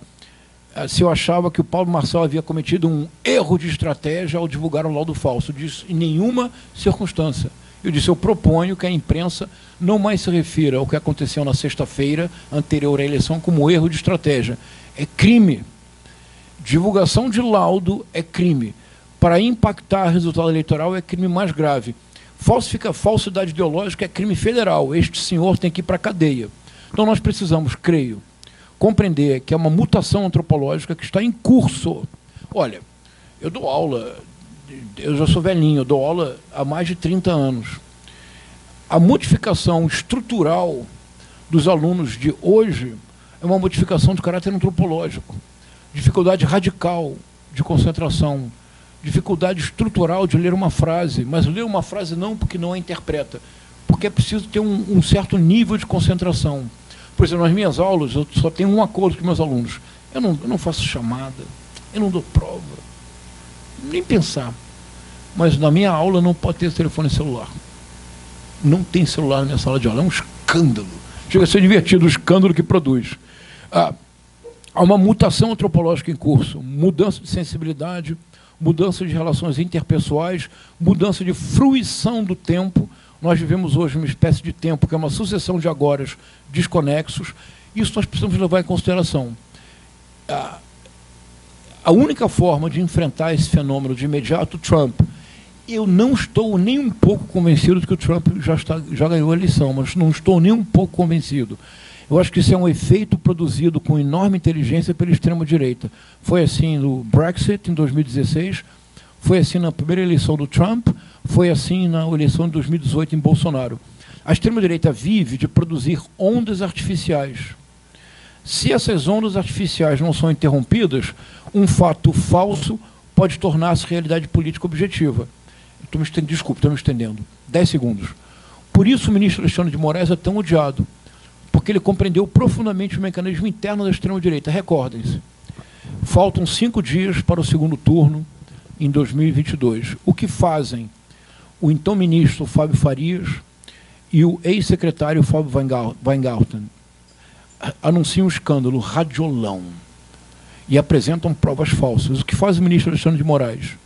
se eu achava que o Paulo Marçal havia cometido um erro de estratégia ao divulgar um laudo falso. Eu disse, em nenhuma circunstância. Eu disse, eu proponho que a imprensa não mais se refira ao que aconteceu na sexta-feira anterior à eleição como erro de estratégia. É crime. Divulgação de laudo é crime. Para impactar o resultado eleitoral é crime mais grave. Falsidade ideológica é crime federal. Este senhor tem que ir para a cadeia. Então nós precisamos, creio, compreender que é uma mutação antropológica que está em curso. Olha, eu dou aula, eu já sou velhinho, eu dou aula há mais de 30 anos. A modificação estrutural dos alunos de hoje é uma modificação de caráter antropológico. Dificuldade radical de concentração, dificuldade estrutural de ler uma frase, mas ler uma frase não porque não a interpreta, porque é preciso ter um certo nível de concentração. Por exemplo, nas minhas aulas, eu só tenho um acordo com meus alunos. Eu não faço chamada, eu não dou prova, nem pensar. Mas na minha aula não pode ter telefone celular. Não tem celular na minha sala de aula, é um escândalo. Chega a ser divertido o escândalo que produz. Há uma mutação antropológica em curso, mudança de sensibilidade, mudança de relações interpessoais, mudança de fruição do tempo. Nós vivemos hoje uma espécie de tempo que é uma sucessão de agoras desconexos. Isso nós precisamos levar em consideração. A única forma de enfrentar esse fenômeno de imediato, Trump, eu não estou nem um pouco convencido de que o Trump já ganhou a eleição, mas não estou nem um pouco convencido. Eu acho que isso é um efeito produzido com enorme inteligência pela extrema-direita. Foi assim no Brexit, em 2016, foi assim na primeira eleição do Trump, foi assim na eleição de 2018 em Bolsonaro. A extrema-direita vive de produzir ondas artificiais. Se essas ondas artificiais não são interrompidas, um fato falso pode tornar-se realidade política objetiva. Desculpe, estou me estendendo. 10 segundos. Por isso o ministro Alexandre de Moraes é tão odiado, porque ele compreendeu profundamente o mecanismo interno da extrema-direita. Recordem-se, faltam 5 dias para o segundo turno em 2022. O que fazem o então ministro Fábio Farias e o ex-secretário Fábio Weingarten? Anunciam um escândalo radiolão e apresentam provas falsas. O que faz o ministro Alexandre de Moraes?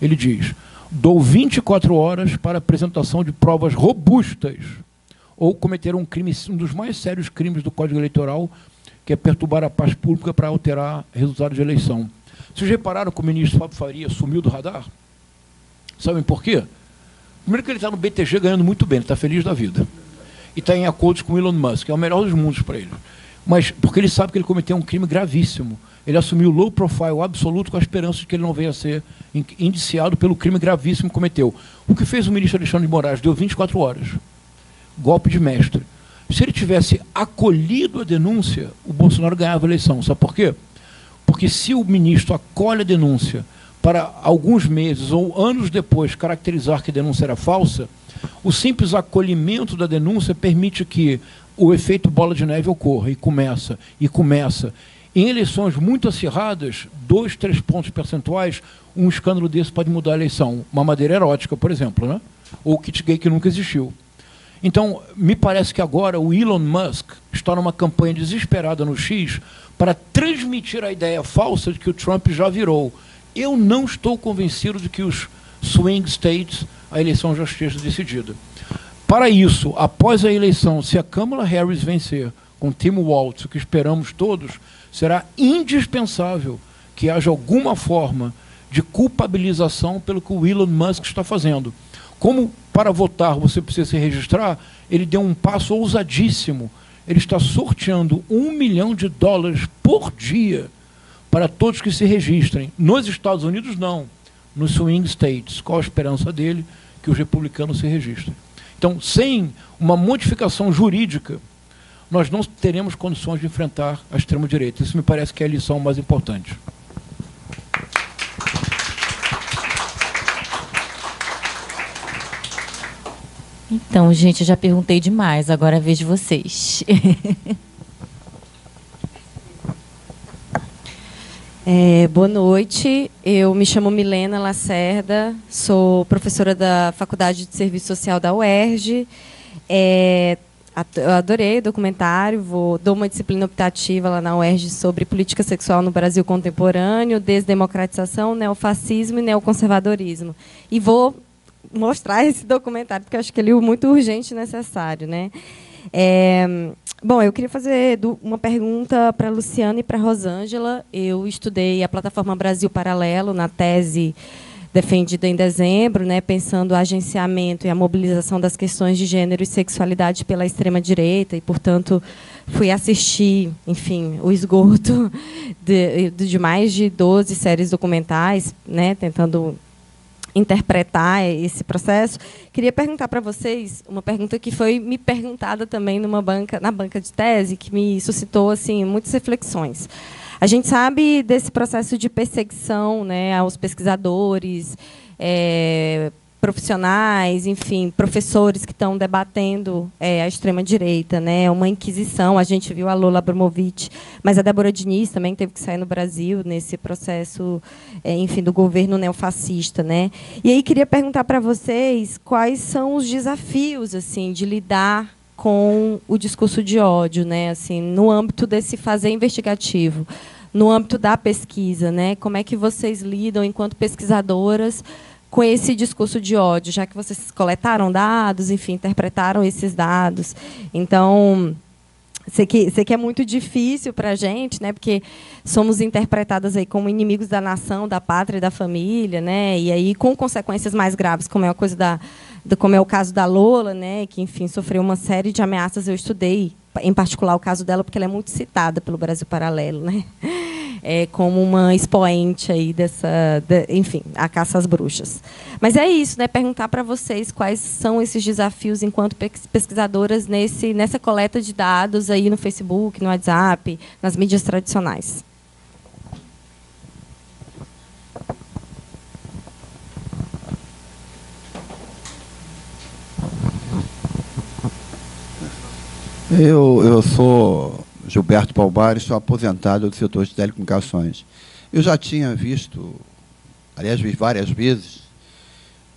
Ele diz, dou 24 horas para a apresentação de provas robustas ou cometer um crime, um dos mais sérios crimes do Código Eleitoral, que é perturbar a paz pública para alterar resultado de eleição. Vocês repararam que o ministro Fábio Faria sumiu do radar? Sabem por quê? Primeiro que ele está no BTG ganhando muito bem, ele está feliz da vida. E está em acordos com o Elon Musk, é o melhor dos mundos para ele. Mas porque ele sabe que ele cometeu um crime gravíssimo. Ele assumiu low profile absoluto com a esperança de que ele não venha a ser indiciado pelo crime gravíssimo que cometeu. O que fez o ministro Alexandre de Moraes? Deu 24 horas. Golpe de mestre. Se ele tivesse acolhido a denúncia, o Bolsonaro ganhava a eleição. Sabe por quê? Porque se o ministro acolhe a denúncia para alguns meses ou anos depois caracterizar que a denúncia era falsa, o simples acolhimento da denúncia permite que o efeito bola de neve ocorra, e começa. Em eleições muito acirradas, 2, 3 pontos percentuais, um escândalo desse pode mudar a eleição. Uma madeira erótica, por exemplo, né? Ou kit gay que nunca existiu. Então, me parece que agora o Elon Musk está numa campanha desesperada no X para transmitir a ideia falsa de que o Trump já virou. Eu não estou convencido de que os swing states, a eleição já esteja decidida. Para isso, após a eleição, se a Kamala Harris vencer com Tim Walz, o que esperamos todos, será indispensável que haja alguma forma de culpabilização pelo que o Elon Musk está fazendo. Como para votar você precisa se registrar, ele deu um passo ousadíssimo. Ele está sorteando $1 milhão por dia para todos que se registrem. Nos Estados Unidos, não. Nos swing states. Qual a esperança dele? Que os republicanos se registrem. Então, sem uma modificação jurídica, nós não teremos condições de enfrentar a extrema-direita. Isso me parece que é a lição mais importante. Então, gente, eu já perguntei demais, agora é a vez de vocês. Boa noite, eu me chamo Milena Lacerda, sou professora da Faculdade de Serviço Social da UERJ. Eu adorei o documentário, dou uma disciplina optativa lá na UERJ sobre política sexual no Brasil contemporâneo, desdemocratização, neofascismo e neoconservadorismo. E vou mostrar esse documentário, porque eu acho que ele é muito urgente e necessário, né? Bom, eu queria fazer uma pergunta para a Luciana e para a Rosângela. Eu estudei a plataforma Brasil Paralelo na tese defendida em dezembro, né, pensando o agenciamento e a mobilização das questões de gênero e sexualidade pela extrema-direita, e, portanto, fui assistir, enfim, o esgoto de mais de 12 séries documentais, né, tentando interpretar esse processo. Queria perguntar para vocês uma pergunta que foi me perguntada também na banca de tese, que me suscitou assim muitas reflexões. A gente sabe desse processo de perseguição, né, aos pesquisadores, profissionais, enfim, professores que estão debatendo a extrema-direita, né, uma inquisição. A gente viu a Lola Abramovich, mas a Débora Diniz também teve que sair no Brasil nesse processo, enfim, do governo neofascista, né. E aí queria perguntar para vocês quais são os desafios, assim, de lidar com o discurso de ódio, né, assim, no âmbito desse fazer investigativo, no âmbito da pesquisa, né, como é que vocês lidam enquanto pesquisadoras com esse discurso de ódio, já que vocês coletaram dados, enfim, interpretaram esses dados. Então, sei que é muito difícil para a gente, né, porque somos interpretadas aí como inimigos da nação, da pátria e da família, né, e aí com consequências mais graves, como é a coisa como é o caso da Lola, né, que, enfim, sofreu uma série de ameaças. Eu estudei, em particular, o caso dela, porque ela é muito citada pelo Brasil Paralelo, né, como uma expoente aí enfim, a caça às bruxas. Mas é isso, né, perguntar para vocês quais são esses desafios enquanto pesquisadoras nessa coleta de dados aí no Facebook, no WhatsApp, nas mídias tradicionais. Eu sou Gilberto Palmari, sou aposentado do setor de telecomunicações. Eu já tinha visto, aliás, vi várias vezes,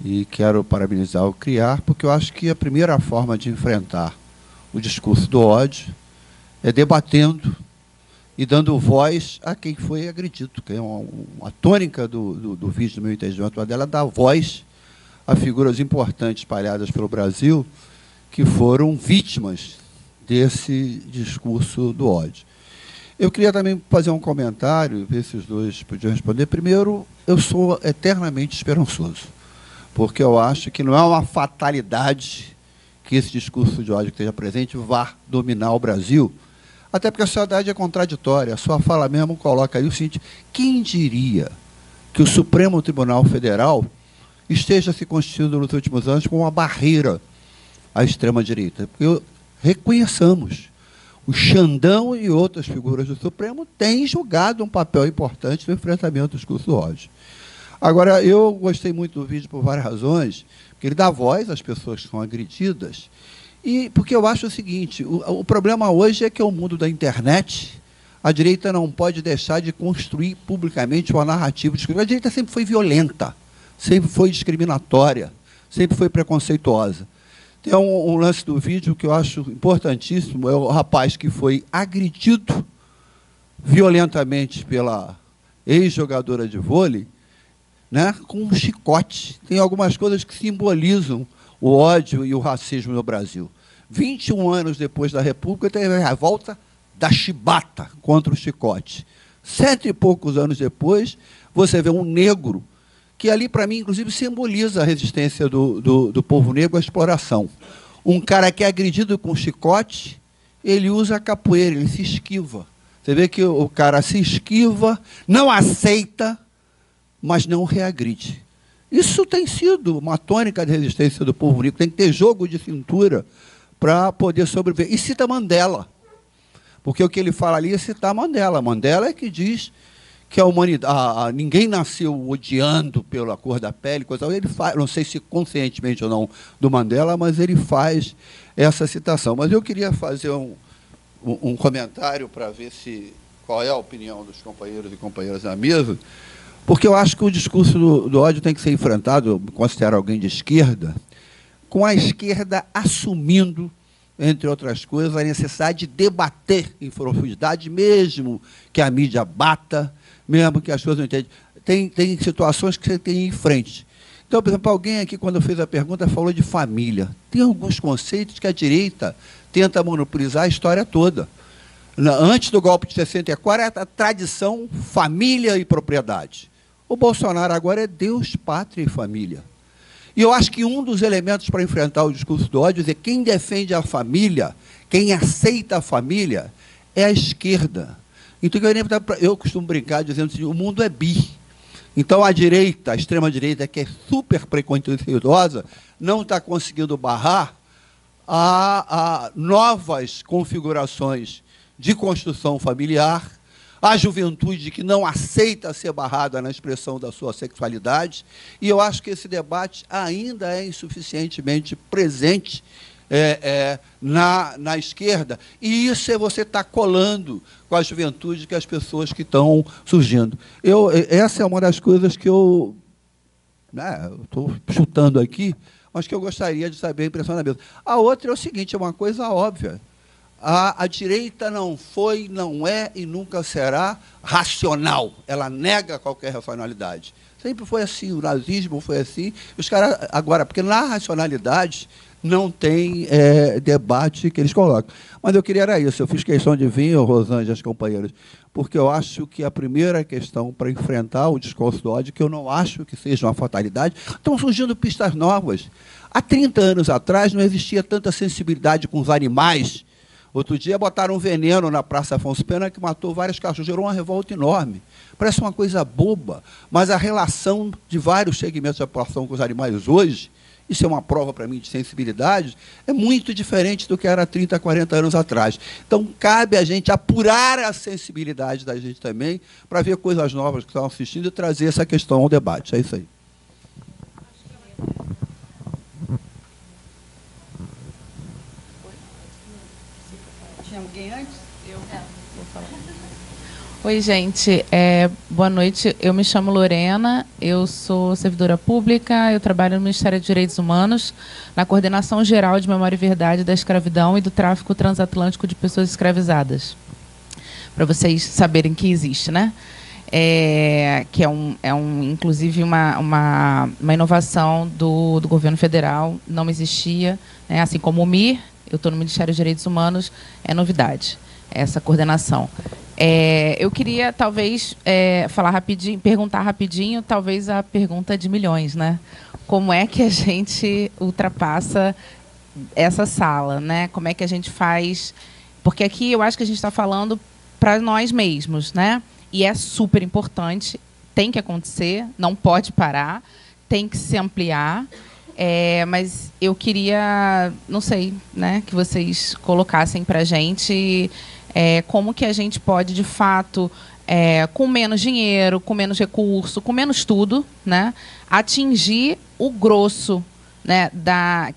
e quero parabenizar o CRIAR, porque eu acho que a primeira forma de enfrentar o discurso do ódio é debatendo e dando voz a quem foi agredido, que é uma tônica do vídeo do meu entendimento dela, dar voz a figuras importantes espalhadas pelo Brasil que foram vítimas desse discurso do ódio. Eu queria também fazer um comentário, ver se os dois podiam responder. Primeiro, eu sou eternamente esperançoso, porque eu acho que não é uma fatalidade que esse discurso de ódio que esteja presente vá dominar o Brasil, até porque a sociedade é contraditória. A sua fala mesmo coloca aí o seguinte: quem diria que o Supremo Tribunal Federal esteja se constituindo nos últimos anos como uma barreira à extrema-direita? Porque reconheçamos, o Xandão e outras figuras do Supremo têm jogado um papel importante no enfrentamento do discurso do ódio. Agora, eu gostei muito do vídeo por várias razões, porque ele dá voz às pessoas que são agredidas, e porque eu acho o seguinte: o problema hoje é que é o mundo da internet, a direita não pode deixar de construir publicamente uma narrativa. A direita sempre foi violenta, sempre foi discriminatória, sempre foi preconceituosa. Tem um lance do vídeo que eu acho importantíssimo, é o rapaz que foi agredido violentamente pela ex-jogadora de vôlei, né, com um chicote. Tem algumas coisas que simbolizam o ódio e o racismo no Brasil. 21 anos depois da República, teve a revolta da chibata contra o chicote. 100 e poucos anos depois, você vê um negro, que ali, para mim, inclusive, simboliza a resistência do povo negro à exploração. Um cara que é agredido com chicote, ele usa a capoeira, ele se esquiva. Você vê que o cara se esquiva, não aceita, mas não reagride. Isso tem sido uma tônica de resistência do povo negro. Tem que ter jogo de cintura para poder sobreviver. E cita Mandela, porque o que ele fala ali é citar Mandela. Mandela é que diz que a humanidade, ninguém nasceu odiando pela cor da pele, coisa. Ele faz, não sei se conscientemente ou não, do Mandela, mas ele faz essa citação. Mas eu queria fazer um comentário para ver qual é a opinião dos companheiros e companheiras na mesa, porque eu acho que o discurso do ódio tem que ser enfrentado, eu me considero alguém de esquerda, com a esquerda assumindo, entre outras coisas, a necessidade de debater em profundidade, mesmo que a mídia bata, mesmo que as coisas não entendam. Tem situações que você tem que ir em frente. Então, por exemplo, alguém aqui, quando fez a pergunta, falou de família. Tem alguns conceitos que a direita tenta monopolizar a história toda. Antes do golpe de 64, era a tradição família e propriedade. O Bolsonaro agora é Deus, pátria e família. E eu acho que um dos elementos para enfrentar o discurso do ódio é quem defende a família, quem aceita a família, é a esquerda. Então, eu costumo brincar dizendo assim, o mundo é bi. Então, a direita, a extrema-direita, que é super preconceituosa, não está conseguindo barrar a novas configurações de construção familiar, a juventude que não aceita ser barrada na expressão da sua sexualidade, e eu acho que esse debate ainda é insuficientemente presente na esquerda, e isso é você estar colando com a juventude, que as pessoas que estão surgindo. Essa é uma das coisas que eu estou chutando aqui, mas que eu gostaria de saber a impressão da mesa. A outra é o seguinte, é uma coisa óbvia. A direita não foi, não é e nunca será racional. Ela nega qualquer racionalidade. Sempre foi assim, o nazismo foi assim. Os caras, agora, porque na racionalidade não tem debate que eles colocam. Mas eu queria era isso. Eu fiz questão de vir, Rosângela e as companheiras, porque eu acho que a primeira questão para enfrentar o discurso do ódio, que eu não acho que seja uma fatalidade, estão surgindo pistas novas. Há 30 anos atrás não existia tanta sensibilidade com os animais. Outro dia botaram um veneno na Praça Afonso Pena que matou vários cachorros, gerou uma revolta enorme. Parece uma coisa boba, mas a relação de vários segmentos da população com os animais hoje, isso é uma prova para mim de sensibilidade, é muito diferente do que era 30, 40 anos atrás. Então, cabe a gente apurar a sensibilidade da gente também, para ver coisas novas que estão assistindo e trazer essa questão ao debate. É isso aí. Tinha alguém antes? Eu vou falar. Oi, gente. Boa noite. Eu me chamo Lorena, eu sou servidora pública, eu trabalho no Ministério dos Direitos Humanos, na Coordenação Geral de Memória e Verdade da Escravidão e do Tráfico Transatlântico de Pessoas Escravizadas. Para vocês saberem que existe, né? Que inclusive uma inovação do governo federal, não existia, né? Assim como o MIR, eu estou no Ministério dos Direitos Humanos, é novidade, essa coordenação. Eu queria, talvez, falar rapidinho, perguntar rapidinho, talvez a pergunta de milhões, né? Como é que a gente ultrapassa essa sala, né? Como é que a gente faz? Porque aqui eu acho que a gente está falando para nós mesmos, né? E é super importante, tem que acontecer, não pode parar, tem que se ampliar. Mas eu queria, não sei, né, que vocês colocassem para a gente como que a gente pode, de fato, com menos dinheiro, com menos recurso, com menos tudo, né, atingir o grosso, né,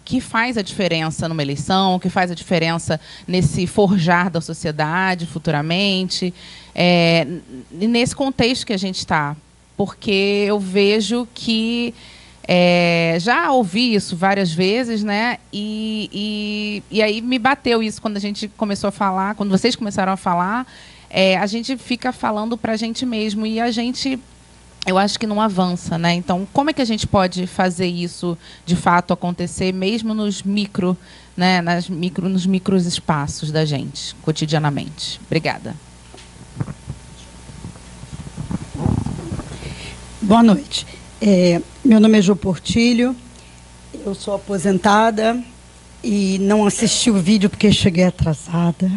que faz a diferença numa eleição, que faz a diferença nesse forjar da sociedade futuramente, nesse contexto que a gente está. Porque eu vejo que já ouvi isso várias vezes, né? E aí me bateu isso quando a gente começou a falar, quando vocês começaram a falar, a gente fica falando para a gente mesmo e a gente eu acho que não avança, né? Então, como é que a gente pode fazer isso de fato acontecer, mesmo nos micro, né, nos micros espaços da gente, cotidianamente? Obrigada. Boa noite. Meu nome é Jo Portilho, eu sou aposentada e não assisti o vídeo porque cheguei atrasada.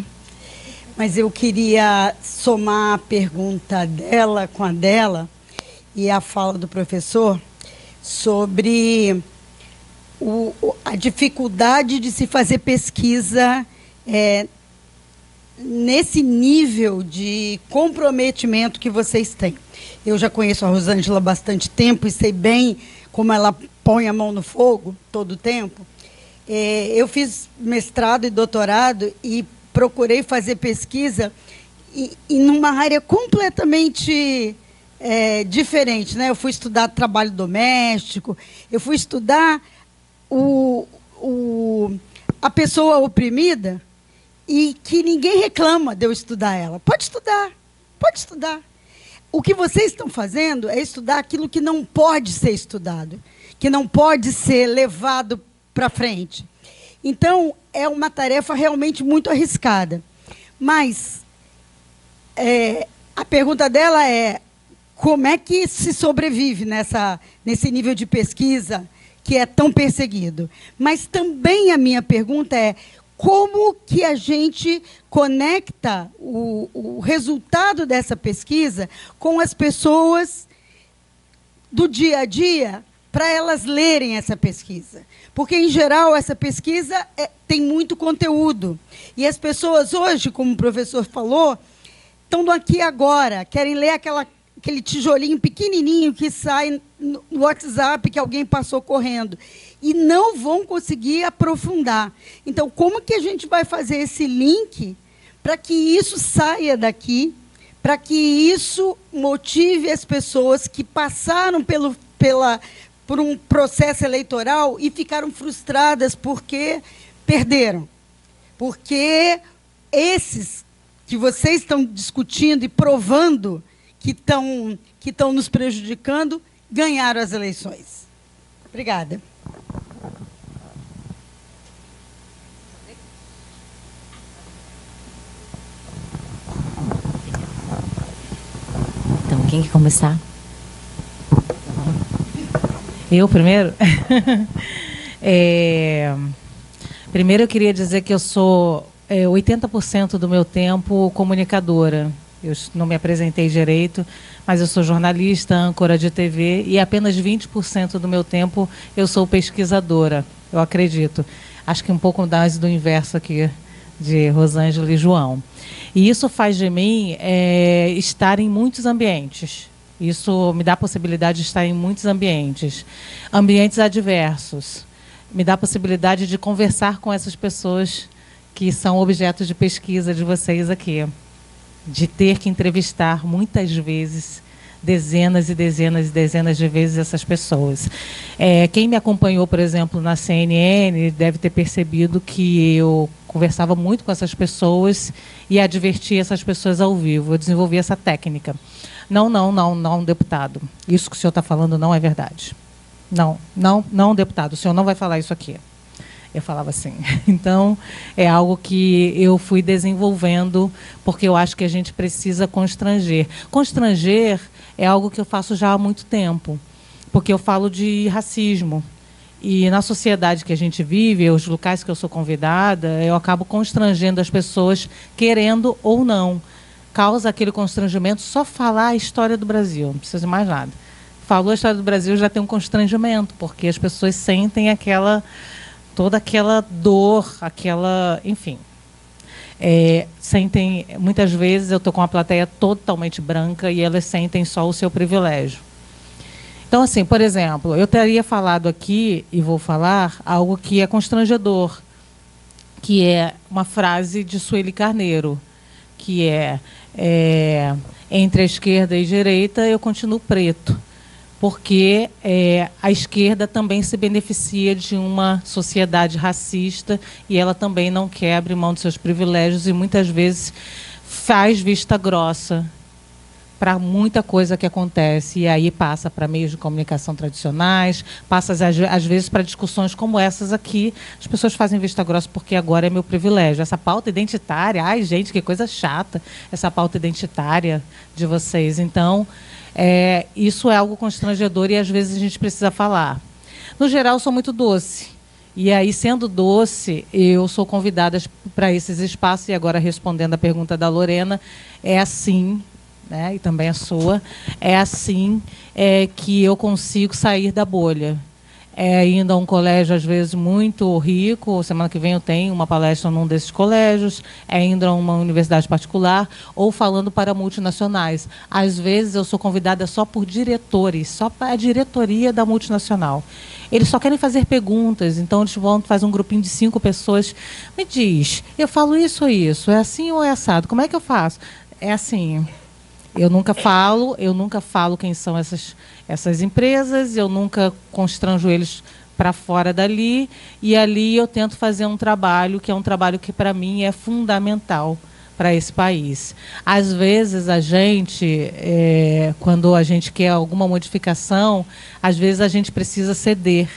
Mas eu queria somar a pergunta dela com a dela e a fala do professor sobre a dificuldade de se fazer pesquisa nesse nível de comprometimento que vocês têm. Eu já conheço a Rosângela há bastante tempo e sei bem como ela põe a mão no fogo todo o tempo. Eu fiz mestrado e doutorado e procurei fazer pesquisa em uma área completamente diferente, né? Eu fui estudar trabalho doméstico, eu fui estudar a pessoa oprimida e que ninguém reclama de eu estudar ela. Pode estudar, pode estudar. O que vocês estão fazendo é estudar aquilo que não pode ser estudado, que não pode ser levado para frente. Então, é uma tarefa realmente muito arriscada. Mas a pergunta dela é: como é que se sobrevive nesse nível de pesquisa que é tão perseguido? Mas também a minha pergunta é: como que a gente conecta o resultado dessa pesquisa com as pessoas do dia a dia para elas lerem essa pesquisa? Porque, em geral, essa pesquisa tem muito conteúdo. E as pessoas hoje, como o professor falou, estão aqui agora, querem ler aquele tijolinho pequenininho que sai no WhatsApp que alguém passou correndo. E não vão conseguir aprofundar. Então, como que a gente vai fazer esse link para que isso saia daqui, para que isso motive as pessoas que passaram por um processo eleitoral e ficaram frustradas porque perderam? Porque esses que vocês estão discutindo e provando que estão nos prejudicando ganharam as eleições. Obrigada. Então, quem quer começar? Eu primeiro? Primeiro eu queria dizer que eu sou 80% do meu tempo comunicadora. Eu não me apresentei direito, mas eu sou jornalista, âncora de TV, e apenas 20% do meu tempo eu sou pesquisadora, eu acredito. Acho que um pouco mais do inverso aqui de Rosângela e João. E isso faz de mim estar em muitos ambientes. Isso me dá a possibilidade de estar em muitos ambientes. Ambientes adversos. Me dá a possibilidade de conversar com essas pessoas que são objetos de pesquisa de vocês aqui. De ter que entrevistar muitas vezes, dezenas e dezenas e dezenas de vezes essas pessoas. Quem me acompanhou, por exemplo, na CNN, deve ter percebido que eu conversava muito com essas pessoas e advertia essas pessoas ao vivo. Eu desenvolvi essa técnica. Não, deputado. Isso que o senhor está falando não é verdade. Não, deputado, o senhor não vai falar isso aqui. Eu falava assim. Então, é algo que eu fui desenvolvendo, porque eu acho que a gente precisa constranger. Constranger é algo que eu faço já há muito tempo, porque eu falo de racismo. E na sociedade que a gente vive, os locais que eu sou convidada, eu acabo constrangendo as pessoas, querendo ou não. Causa aquele constrangimento só falar a história do Brasil, não precisa de mais nada. Falou a história do Brasil, já tem um constrangimento, porque as pessoas sentem toda aquela dor, enfim. Sentem, muitas vezes eu estou com uma plateia totalmente branca e elas sentem só o seu privilégio. Então, assim, por exemplo, eu teria falado aqui, e vou falar, algo que é constrangedor, que é uma frase de Sueli Carneiro, que entre a esquerda e a direita eu continuo preto, porque a esquerda também se beneficia de uma sociedade racista e ela também não quer abrir mão de seus privilégios e muitas vezes faz vista grossa para muita coisa que acontece. E aí passa para meios de comunicação tradicionais, passa, às vezes, para discussões como essas aqui. As pessoas fazem vista grossa porque agora é meu privilégio. Essa pauta identitária, ai, gente, que coisa chata, essa pauta identitária de vocês. Então, isso é algo constrangedor e, às vezes, a gente precisa falar. No geral, eu sou muito doce. E aí, sendo doce, eu sou convidada para esses espaços. E agora, respondendo a pergunta da Lorena, é assim... né, e também a sua, é assim que eu consigo sair da bolha. É indo a um colégio, às vezes, muito rico. Semana que vem eu tenho uma palestra num desses colégios, é indo a uma universidade particular, ou falando para multinacionais. Às vezes eu sou convidada só por diretores, só para a diretoria da multinacional. Eles só querem fazer perguntas, então eles vão fazer um grupinho de 5 pessoas. Me diz, eu falo isso ou isso? É assim ou é assado? Como é que eu faço? É assim... Eu nunca falo quem são essas empresas, eu nunca constranjo eles para fora dali, e ali eu tento fazer um trabalho que para mim é fundamental para esse país. Às vezes a gente, quando a gente quer alguma modificação, às vezes a gente precisa ceder.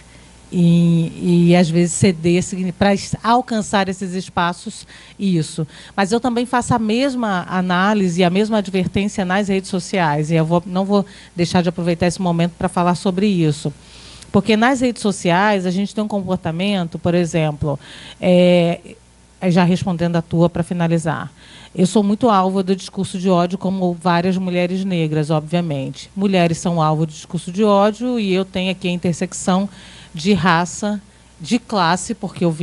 E às vezes ceder para alcançar esses espaços, isso. Mas eu também faço a mesma análise e a mesma advertência nas redes sociais. E eu não vou deixar de aproveitar esse momento para falar sobre isso. Porque nas redes sociais a gente tem um comportamento, por exemplo, já respondendo a tua para finalizar, eu sou muito alvo do discurso de ódio, como várias mulheres negras, obviamente. Mulheres são alvo do discurso de ódio e eu tenho aqui a intersecção de raça, de classe, porque eu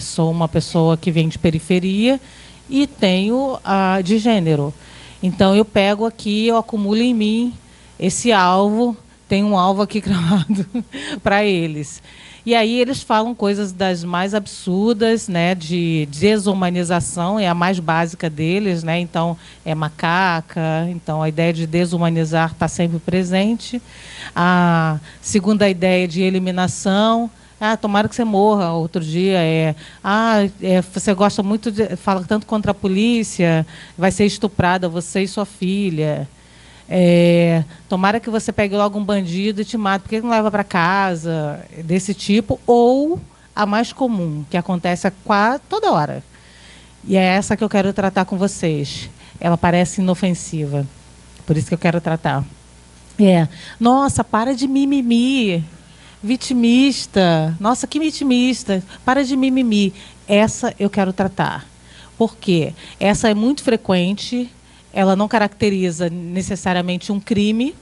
sou uma pessoa que vem de periferia, e tenho de gênero. Então, eu pego aqui, eu acumulo em mim esse alvo, tem um alvo aqui cravado para eles. E aí eles falam coisas das mais absurdas, né, de desumanização, é a mais básica deles, né, então é macaca, então a ideia de desumanizar está sempre presente. A segunda ideia de eliminação, tomara que você morra. Outro dia você gosta muito, fala tanto contra a polícia, vai ser estuprada você e sua filha. Tomara que você pegue logo um bandido e te mate, por que não leva para casa? Desse tipo. Ou a mais comum, que acontece toda hora. E é essa que eu quero tratar com vocês. Ela parece inofensiva, por isso que eu quero tratar. Nossa, para de mimimi, vitimista. Nossa, que vitimista. Para de mimimi. Essa eu quero tratar. Por quê? Essa é muito frequente. Ela não caracteriza necessariamente um crime,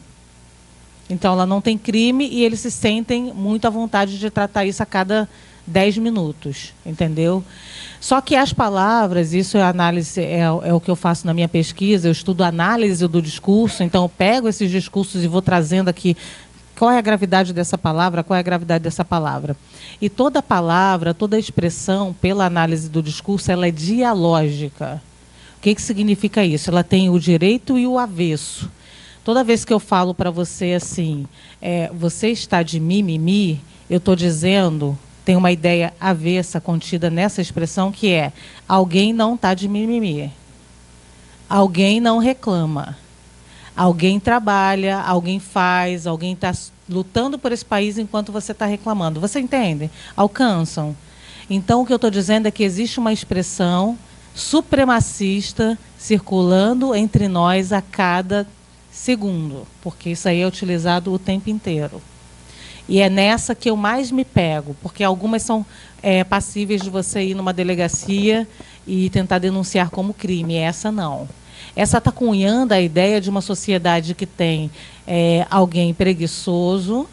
então ela não tem crime e eles se sentem muito à vontade de tratar isso a cada 10 minutos, entendeu? Só que as palavras, isso é análise, é o que eu faço na minha pesquisa, eu estudo a análise do discurso, então eu pego esses discursos e vou trazendo aqui qual é a gravidade dessa palavra, qual é a gravidade dessa palavra. E toda palavra, toda expressão, pela análise do discurso, ela é dialógica. O que significa isso? Ela tem o direito e o avesso. Toda vez que eu falo para você assim, você está de mimimi, eu estou dizendo, tem uma ideia avessa contida nessa expressão, que é: alguém não está de mimimi. Alguém não reclama. Alguém trabalha, alguém faz, alguém está lutando por esse país enquanto você está reclamando. Você entende? Alcançam. Então, o que eu estou dizendo é que existe uma expressão supremacista circulando entre nós a cada segundo, porque isso aí é utilizado o tempo inteiro. E é nessa que eu mais me pego, porque algumas são passíveis de você ir numa delegacia e tentar denunciar como crime, essa não. Essa está cunhando a ideia de uma sociedade que tem alguém preguiçoso,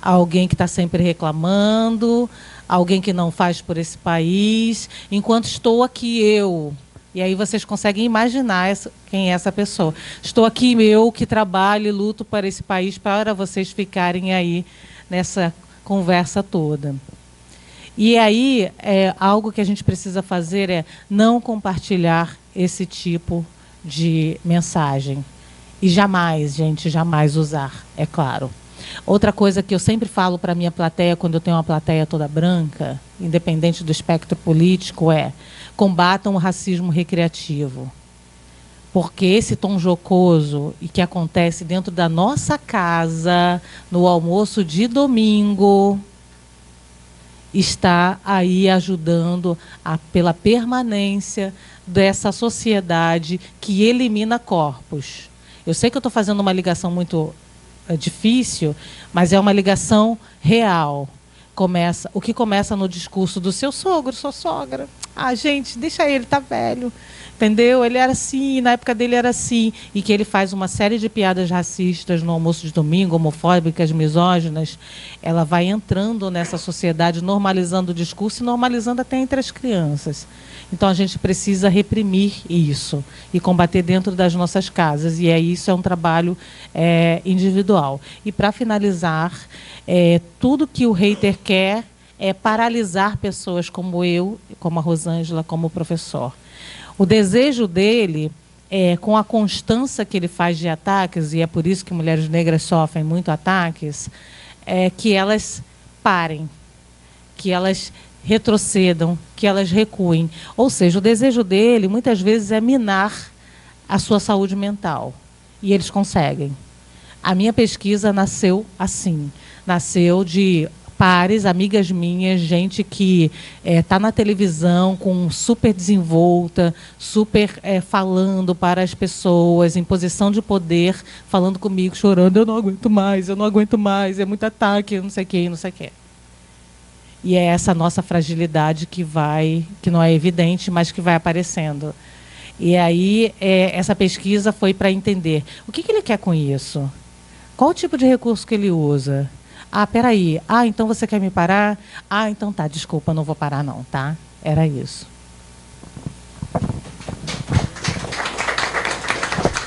alguém que está sempre reclamando, alguém que não faz por esse país, enquanto estou aqui eu. E aí vocês conseguem imaginar quem é essa pessoa. Estou aqui eu, que trabalho e luto para esse país, para vocês ficarem aí nessa conversa toda. E aí, algo que a gente precisa fazer é não compartilhar esse tipo de mensagem. E jamais, gente, jamais usar, é claro. Outra coisa que eu sempre falo para a minha plateia, quando eu tenho uma plateia toda branca, independente do espectro político, combatam o racismo recreativo. Porque esse tom jocoso e que acontece dentro da nossa casa, no almoço de domingo, está aí ajudando pela permanência dessa sociedade que elimina corpos. Eu sei que eu estou fazendo uma ligação muito difícil, mas é uma ligação real. O que começa no discurso do seu sogro, sua sogra. Ah, gente, deixa ele, tá velho. Entendeu? Ele era assim, na época dele era assim. E que ele faz uma série de piadas racistas no almoço de domingo, homofóbicas, misóginas. Ela vai entrando nessa sociedade, normalizando o discurso e normalizando até entre as crianças. Então, a gente precisa reprimir isso e combater dentro das nossas casas. E isso é um trabalho individual. E, para finalizar, tudo que o hater quer é paralisar pessoas como eu, como a Rosângela, como o professor. O desejo dele, com a constância que ele faz de ataques, e é por isso que mulheres negras sofrem muito ataques, é que elas parem, que elas retrocedam, que elas recuem. Ou seja, o desejo dele, muitas vezes, é minar a sua saúde mental. E eles conseguem. A minha pesquisa nasceu assim. Nasceu de pares, amigas minhas, gente que está na televisão com super desenvolta, super falando para as pessoas, em posição de poder, falando comigo, chorando, eu não aguento mais, é muito ataque, não sei o quê, não sei o quê. E é essa nossa fragilidade que não é evidente, mas que vai aparecendo. E aí, essa pesquisa foi para entender o que ele quer com isso. Qual o tipo de recurso que ele usa? Ah, peraí. Ah, então você quer me parar? Ah, então tá, desculpa, não vou parar não, tá? Era isso.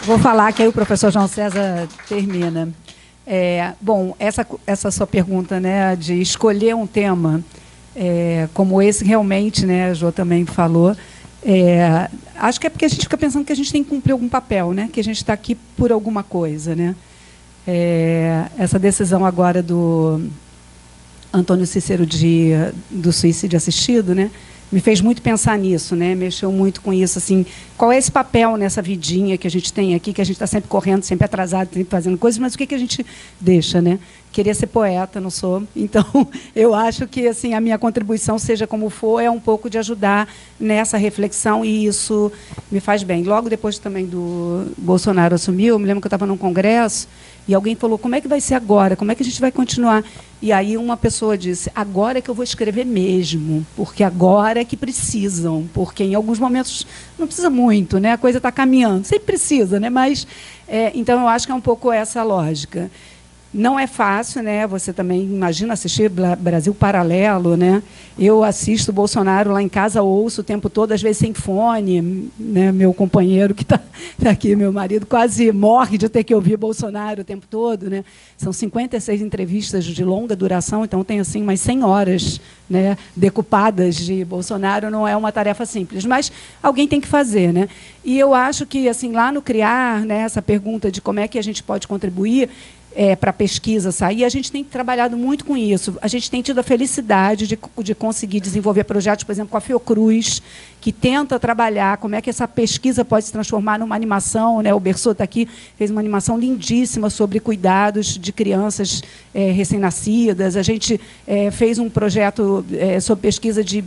Vou falar que aí o professor João César termina. Bom, essa sua pergunta, né, de escolher um tema como esse, realmente, né, a Jo também falou, acho que é porque a gente fica pensando que a gente tem que cumprir algum papel, né, que a gente está aqui por alguma coisa, né. Essa decisão agora do Antônio Cícero do suicídio assistido, né, me fez muito pensar nisso, né, mexeu muito com isso, assim, qual é esse papel nessa vidinha que a gente tem aqui, que a gente está sempre correndo, sempre atrasado, sempre fazendo coisas, mas o que a gente deixa, né? Queria ser poeta, não sou, então eu acho que assim a minha contribuição, seja como for, é um pouco de ajudar nessa reflexão, e isso me faz bem. Logo depois também do Bolsonaro assumir, eu me lembro que eu estava num congresso e alguém falou, como é que vai ser agora? Como é que a gente vai continuar? E aí uma pessoa disse, agora é que eu vou escrever mesmo, porque agora é que precisam, porque em alguns momentos não precisa muito, né? A coisa está caminhando, sempre precisa, né? Mas então eu acho que é um pouco essa lógica. Não é fácil, né? Você também imagina assistir Brasil Paralelo, né? Eu assisto o Bolsonaro lá em casa, ouço o tempo todo, às vezes sem fone, né? Meu companheiro que está aqui, meu marido, quase morre de ter que ouvir Bolsonaro o tempo todo, né? São 56 entrevistas de longa duração, então tem assim umas 100 horas, né, decupadas de Bolsonaro. Não é uma tarefa simples, mas alguém tem que fazer, né? E eu acho que assim lá no Criar, né, essa pergunta de como é que a gente pode contribuir para a pesquisa sair, a gente tem trabalhado muito com isso. A gente tem tido a felicidade de conseguir desenvolver projetos, por exemplo, com a Fiocruz, que tenta trabalhar como é que essa pesquisa pode se transformar numa animação, né? O Bersot está aqui, fez uma animação lindíssima sobre cuidados de crianças recém-nascidas. A gente fez um projeto sobre pesquisa de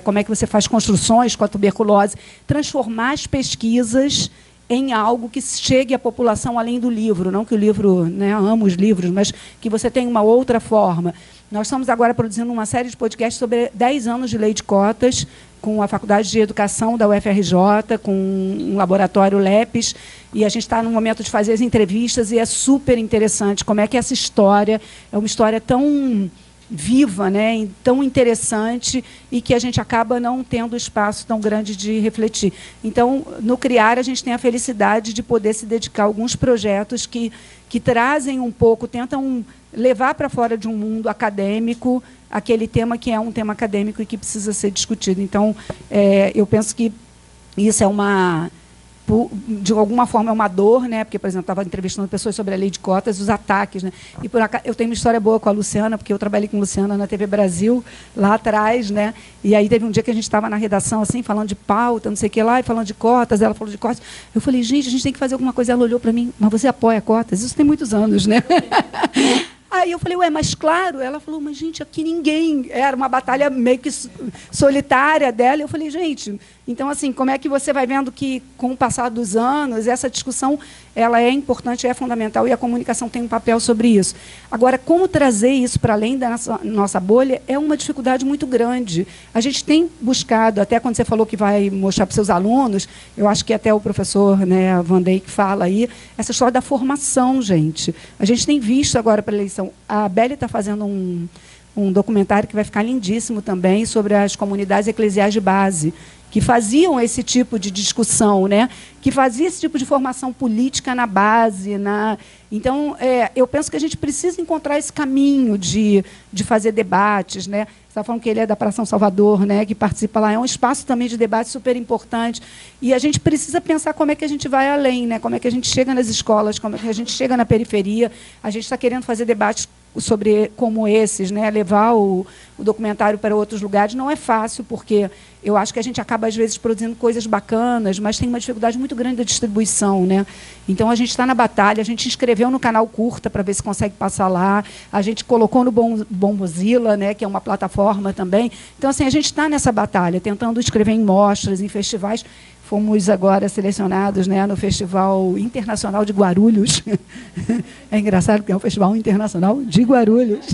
como é que você faz construções com a tuberculose, transformar as pesquisas em algo que chegue à população além do livro. Não que o livro, né, amo os livros, mas que você tenha uma outra forma. Nós estamos agora produzindo uma série de podcasts sobre 10 anos de lei de cotas, com a Faculdade de Educação da UFRJ, com um laboratório LEPES, e a gente está no momento de fazer as entrevistas, e é super interessante como é que essa história é uma história tão viva, né, tão interessante, e que a gente acaba não tendo espaço tão grande de refletir. Então, no Criar, a gente tem a felicidade de poder se dedicar a alguns projetos que trazem um pouco, tentam levar para fora de um mundo acadêmico aquele tema que é um tema acadêmico e que precisa ser discutido. Então, eu penso que isso é de alguma forma é uma dor, né? Porque, por exemplo, estava entrevistando pessoas sobre a lei de cotas, os ataques, né? E por acaso, eu tenho uma história boa com a Luciana, porque eu trabalhei com a Luciana na TV Brasil lá atrás, né? E aí teve um dia que a gente estava na redação assim, falando de pauta, não sei o que lá, e falando de cotas, ela falou de cotas. Eu falei, gente, a gente tem que fazer alguma coisa. Ela olhou para mim, mas você apoia cotas? Isso tem muitos anos, né? Aí eu falei, ué, mas claro. Ela falou, mas, gente, aqui ninguém. Era uma batalha meio que solitária dela. Eu falei, gente, então, assim, como é que você vai vendo que, com o passar dos anos, essa discussão ela é importante, é fundamental, e a comunicação tem um papel sobre isso. Agora, como trazer isso para além da nossa bolha é uma dificuldade muito grande. A gente tem buscado, até quando você falou que vai mostrar para os seus alunos, eu acho que até o professor, né, Van Dijk fala aí, essa história da formação, gente. A gente tem visto agora para a eleição. A Bélia está fazendo um documentário que vai ficar lindíssimo também sobre as comunidades eclesiais de base, que faziam esse tipo de discussão, né? Que fazia esse tipo de formação política na base. Então, eu penso que a gente precisa encontrar esse caminho de fazer debates, né? Você está falando que ele é da Praça São Salvador, né? Que participa lá. É um espaço também de debate super importante. E a gente precisa pensar como é que a gente vai além, né? Como é que a gente chega nas escolas, como é que a gente chega na periferia. A gente está querendo fazer debates sobre como esses, né? Levar o documentário para outros lugares. Não é fácil, porque eu acho que a gente acaba, às vezes, produzindo coisas bacanas, mas tem uma dificuldade muito grande da distribuição, né? Então, a gente está na batalha, a gente inscreveu no canal Curta para ver se consegue passar lá, a gente colocou no Bombozilla, né, que é uma plataforma também. Então, assim, a gente está nessa batalha, tentando inscrever em mostras, em festivais. Fomos agora selecionados, né, no Festival Internacional de Guarulhos. É engraçado, porque é um Festival Internacional de Guarulhos.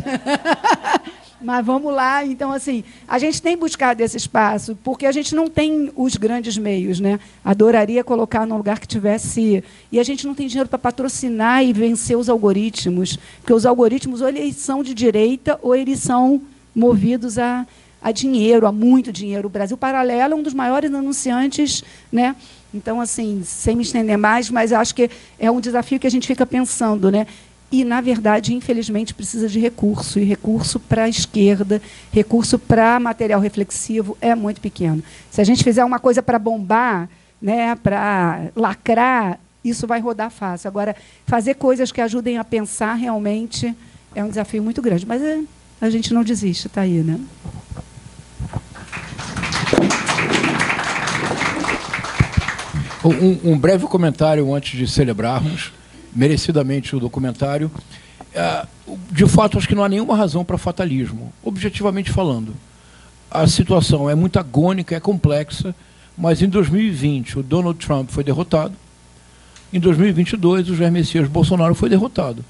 Mas vamos lá. Então, assim, a gente tem buscado esse espaço, porque a gente não tem os grandes meios, né? Adoraria colocar num lugar que tivesse... E a gente não tem dinheiro para patrocinar e vencer os algoritmos, porque os algoritmos, ou eles são de direita, ou eles são movidos a dinheiro, a muito dinheiro. O Brasil Paralelo é um dos maiores anunciantes, né? Então, assim, sem me estender mais, mas acho que é um desafio que a gente fica pensando, né? E, na verdade, infelizmente, precisa de recurso. E recurso para a esquerda, recurso para material reflexivo é muito pequeno. Se a gente fizer uma coisa para bombar, né, para lacrar, isso vai rodar fácil. Agora, fazer coisas que ajudem a pensar realmente é um desafio muito grande. Mas a gente não desiste, está aí, né? Um breve comentário antes de celebrarmos merecidamente o documentário. De fato, acho que não há nenhuma razão para fatalismo, objetivamente falando. A situação é muito agônica, é complexa, mas em 2020 o Donald Trump foi derrotado, em 2022 o Jair Messias Bolsonaro foi derrotado.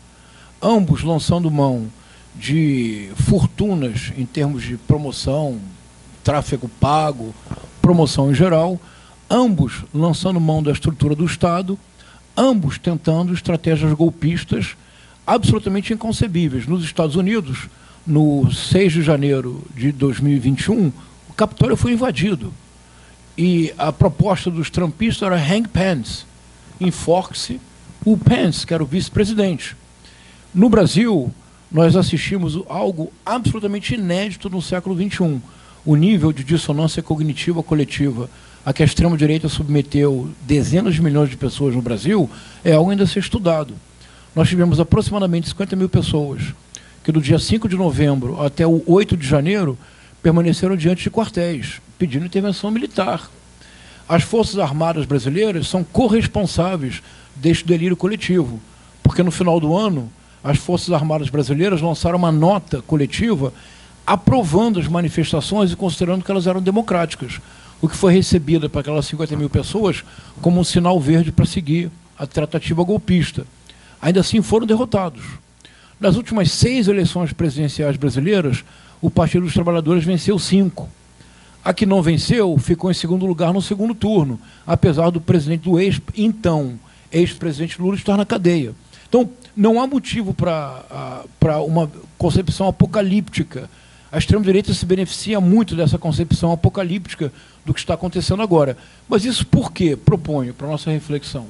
Ambos lançando mão de fortunas em termos de promoção, tráfego pago, promoção em geral, ambos lançando mão da estrutura do Estado, ambos tentando estratégias golpistas absolutamente inconcebíveis. Nos Estados Unidos, no 6 de janeiro de 2021, o Capitólio foi invadido. E a proposta dos trumpistas era hang Pence, enforque-se o Pence, que era o vice-presidente. No Brasil, nós assistimos algo absolutamente inédito no século XXI. O nível de dissonância cognitiva coletiva a que a extrema-direita submeteu dezenas de milhões de pessoas no Brasil é algo ainda a ser estudado. Nós tivemos aproximadamente 50 mil pessoas que, do dia 5 de novembro até o 8 de janeiro, permaneceram diante de quartéis, pedindo intervenção militar. As Forças Armadas brasileiras são corresponsáveis deste delírio coletivo, porque, no final do ano, as Forças Armadas brasileiras lançaram uma nota coletiva aprovando as manifestações e considerando que elas eram democráticas, o que foi recebida para aquelas 50 mil pessoas como um sinal verde para seguir a tratativa golpista. Ainda assim, foram derrotados. Nas últimas 6 eleições presidenciais brasileiras, o Partido dos Trabalhadores venceu 5. A que não venceu ficou em segundo lugar no segundo turno, apesar do presidente do ex-presidente Lula estar na cadeia. Então, não há motivo para uma concepção apocalíptica. A extrema-direita se beneficia muito dessa concepção apocalíptica do que está acontecendo agora. Mas isso por quê? Proponho para a nossa reflexão.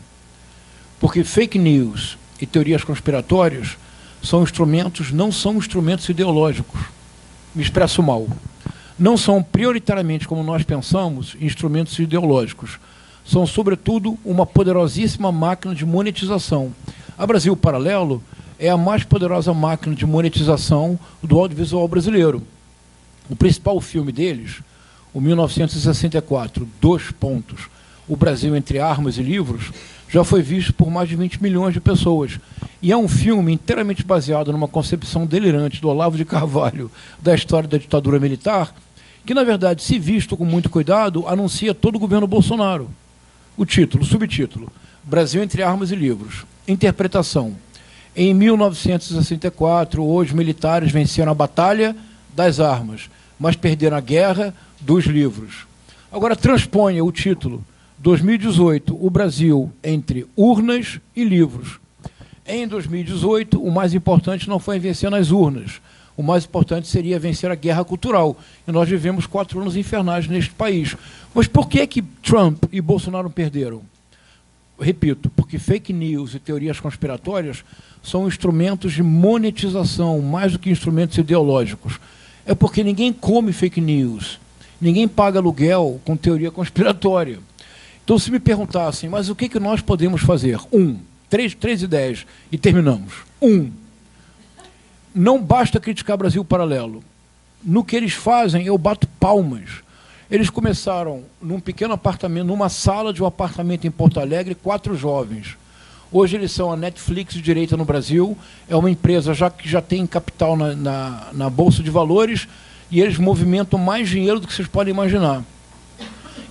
Porque fake news e teorias conspiratórias são instrumentos, não são instrumentos ideológicos. Me expresso mal. Não são prioritariamente, como nós pensamos, instrumentos ideológicos. são, sobretudo, uma poderosíssima máquina de monetização. A Brasil Paralelo é a mais poderosa máquina de monetização do audiovisual brasileiro. O principal filme deles, o 1964, O Brasil entre Armas e Livros, já foi visto por mais de 20 milhões de pessoas. E é um filme inteiramente baseado numa concepção delirante do Olavo de Carvalho da história da ditadura militar, que, na verdade, se visto com muito cuidado, anuncia todo o governo Bolsonaro. O título, o subtítulo, Brasil entre Armas e Livros. Interpretação. Em 1964, os militares venceram a batalha das armas, mas perderam a guerra dos livros. Agora transponha o título, 2018, o Brasil entre urnas e livros. Em 2018, o mais importante não foi vencer nas urnas. O mais importante seria vencer a guerra cultural. E nós vivemos 4 anos infernais neste país. Mas por que Trump e Bolsonaro perderam? Repito, porque fake news e teorias conspiratórias são instrumentos de monetização, mais do que instrumentos ideológicos. É porque ninguém come fake news, ninguém paga aluguel com teoria conspiratória. Então, se me perguntassem, mas o que nós podemos fazer? Três ideias e terminamos. Não basta criticar Brasil Paralelo. No que eles fazem, eu bato palmas. Eles começaram num pequeno apartamento, numa sala de um apartamento em Porto Alegre, 4 jovens. Hoje eles são a Netflix de direita no Brasil, é uma empresa que já tem capital na Bolsa de Valores, e eles movimentam mais dinheiro do que vocês podem imaginar.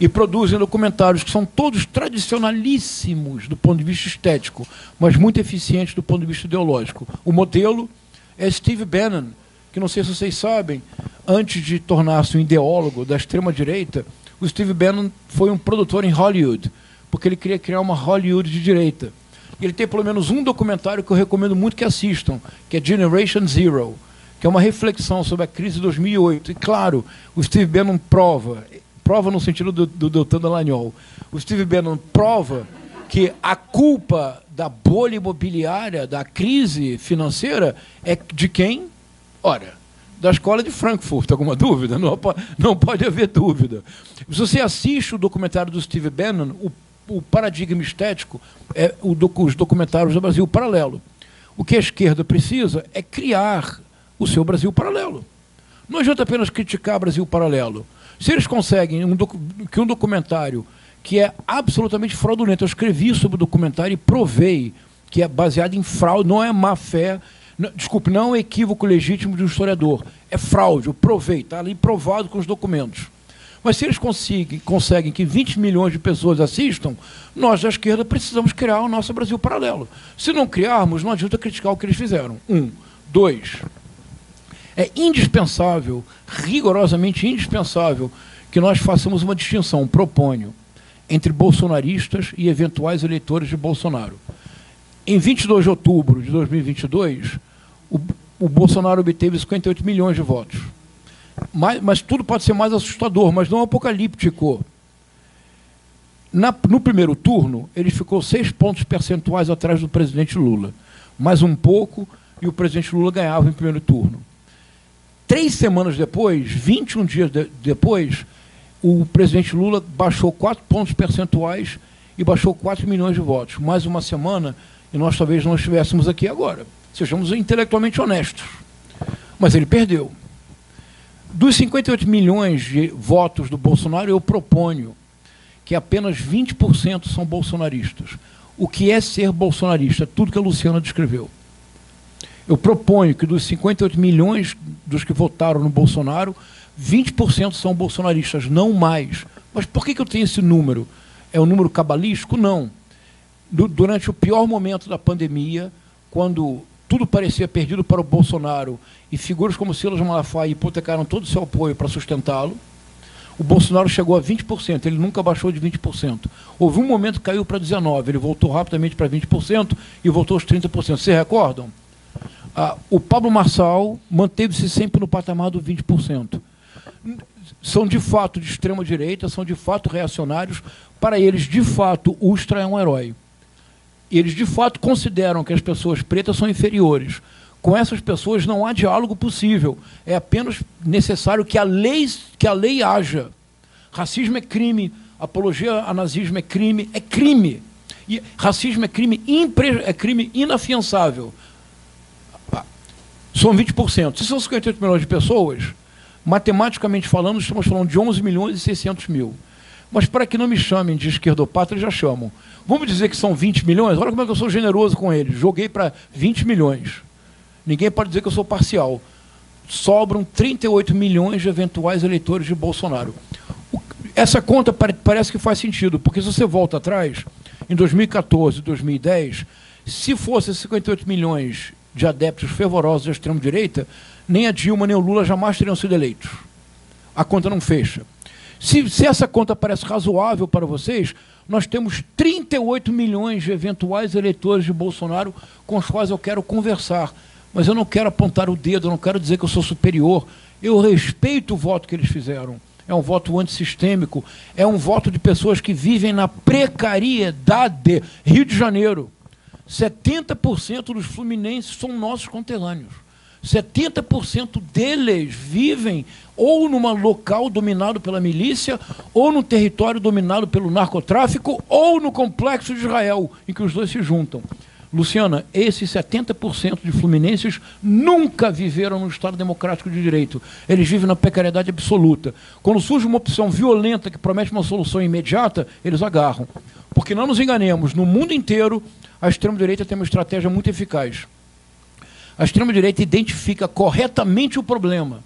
E produzem documentários que são todos tradicionalíssimos do ponto de vista estético, mas muito eficientes do ponto de vista ideológico. O modelo é Steve Bannon, que não sei se vocês sabem, antes de tornar-se um ideólogo da extrema-direita, o Steve Bannon foi um produtor em Hollywood, porque ele queria criar uma Hollywood de direita. Ele tem pelo menos um documentário que eu recomendo muito que assistam, que é Generation Zero, que é uma reflexão sobre a crise de 2008. E, claro, o Steve Bannon prova no sentido do Deltan Dallagnol, o Steve Bannon prova que a culpa da bolha imobiliária, da crise financeira, é de quem? Ora, da escola de Frankfurt. Alguma dúvida? Não pode haver dúvida. Se você assiste o documentário do Steve Bannon, o paradigma estético é os documentários do Brasil Paralelo. O que a esquerda precisa é criar o seu Brasil Paralelo. Não adianta apenas criticar Brasil Paralelo. Se eles conseguem que um documentário que é absolutamente fraudulento, eu escrevi sobre o documentário e provei que é baseado em fraude, não é má fé, desculpe, não é um equívoco legítimo de um historiador, é fraude, eu provei, está ali provado com os documentos. Mas se eles conseguem que 20 milhões de pessoas assistam, nós da esquerda precisamos criar o nosso Brasil Paralelo. Se não criarmos, não adianta criticar o que eles fizeram. 2, é indispensável, rigorosamente indispensável, que nós façamos uma distinção, proponho, entre bolsonaristas e eventuais eleitores de Bolsonaro. Em 22 de outubro de 2022, o Bolsonaro obteve 58 milhões de votos. Mas tudo pode ser mais assustador, mas não apocalíptico. No primeiro turno, ele ficou 6 pontos percentuais atrás do presidente Lula. Mais um pouco, e o presidente Lula ganhava em primeiro turno. 3 semanas depois, 21 dias depois, o presidente Lula baixou 4 pontos percentuais e baixou 4 milhões de votos. Mais uma semana, e nós talvez não estivéssemos aqui agora. Sejamos intelectualmente honestos. Mas ele perdeu. Dos 58 milhões de votos do Bolsonaro, eu proponho que apenas 20% são bolsonaristas. O que é ser bolsonarista? Tudo que a Luciana descreveu. Eu proponho que dos 58 milhões dos que votaram no Bolsonaro, 20% são bolsonaristas, não mais. Mas por que eu tenho esse número? É um número cabalístico? Não. Durante o pior momento da pandemia, quando tudo parecia perdido para o Bolsonaro e figuras como Silas Malafaia hipotecaram todo o seu apoio para sustentá-lo, o Bolsonaro chegou a 20%, ele nunca baixou de 20%. Houve um momento que caiu para 19%, ele voltou rapidamente para 20% e voltou aos 30%. Vocês recordam? O Pablo Marçal manteve-se sempre no patamar do 20%. São de fato de extrema-direita, são de fato reacionários. Para eles, de fato, Ustra é um herói. Eles, de fato, consideram que as pessoas pretas são inferiores. Com essas pessoas não há diálogo possível. É apenas necessário que a lei haja. Racismo é crime, Apologia a nazismo é crime, é crime. E racismo é crime inafiançável. São 20%. Se são 58 milhões de pessoas, matematicamente falando, estamos falando de 11 milhões e 600 mil. Mas para que não me chamem de esquerdopata, eles já chamam. Vamos dizer que são 20 milhões? Olha como é que eu sou generoso com eles. Joguei para 20 milhões. Ninguém pode dizer que eu sou parcial. Sobram 38 milhões de eventuais eleitores de Bolsonaro. Essa conta parece que faz sentido, porque se você volta atrás, em 2014 e 2010, se fosse 58 milhões de adeptos fervorosos da extrema-direita, nem a Dilma nem o Lula jamais teriam sido eleitos. A conta não fecha. Se essa conta parece razoável para vocês, nós temos 38 milhões de eventuais eleitores de Bolsonaro com os quais eu quero conversar. Mas eu não quero apontar o dedo, eu não quero dizer que eu sou superior. Eu respeito o voto que eles fizeram. É um voto antissistêmico, é um voto de pessoas que vivem na precariedade. Rio de Janeiro, 70% dos fluminenses são nossos conterrâneos. 70% deles vivem ou num local dominado pela milícia, ou num território dominado pelo narcotráfico, ou no complexo de Israel, em que os dois se juntam. Luciana, esses 70% de fluminenses nunca viveram no Estado Democrático de Direito. Eles vivem na precariedade absoluta. Quando surge uma opção violenta que promete uma solução imediata, eles agarram. Porque não nos enganemos, no mundo inteiro, a extrema-direita tem uma estratégia muito eficaz. A extrema-direita identifica corretamente o problema,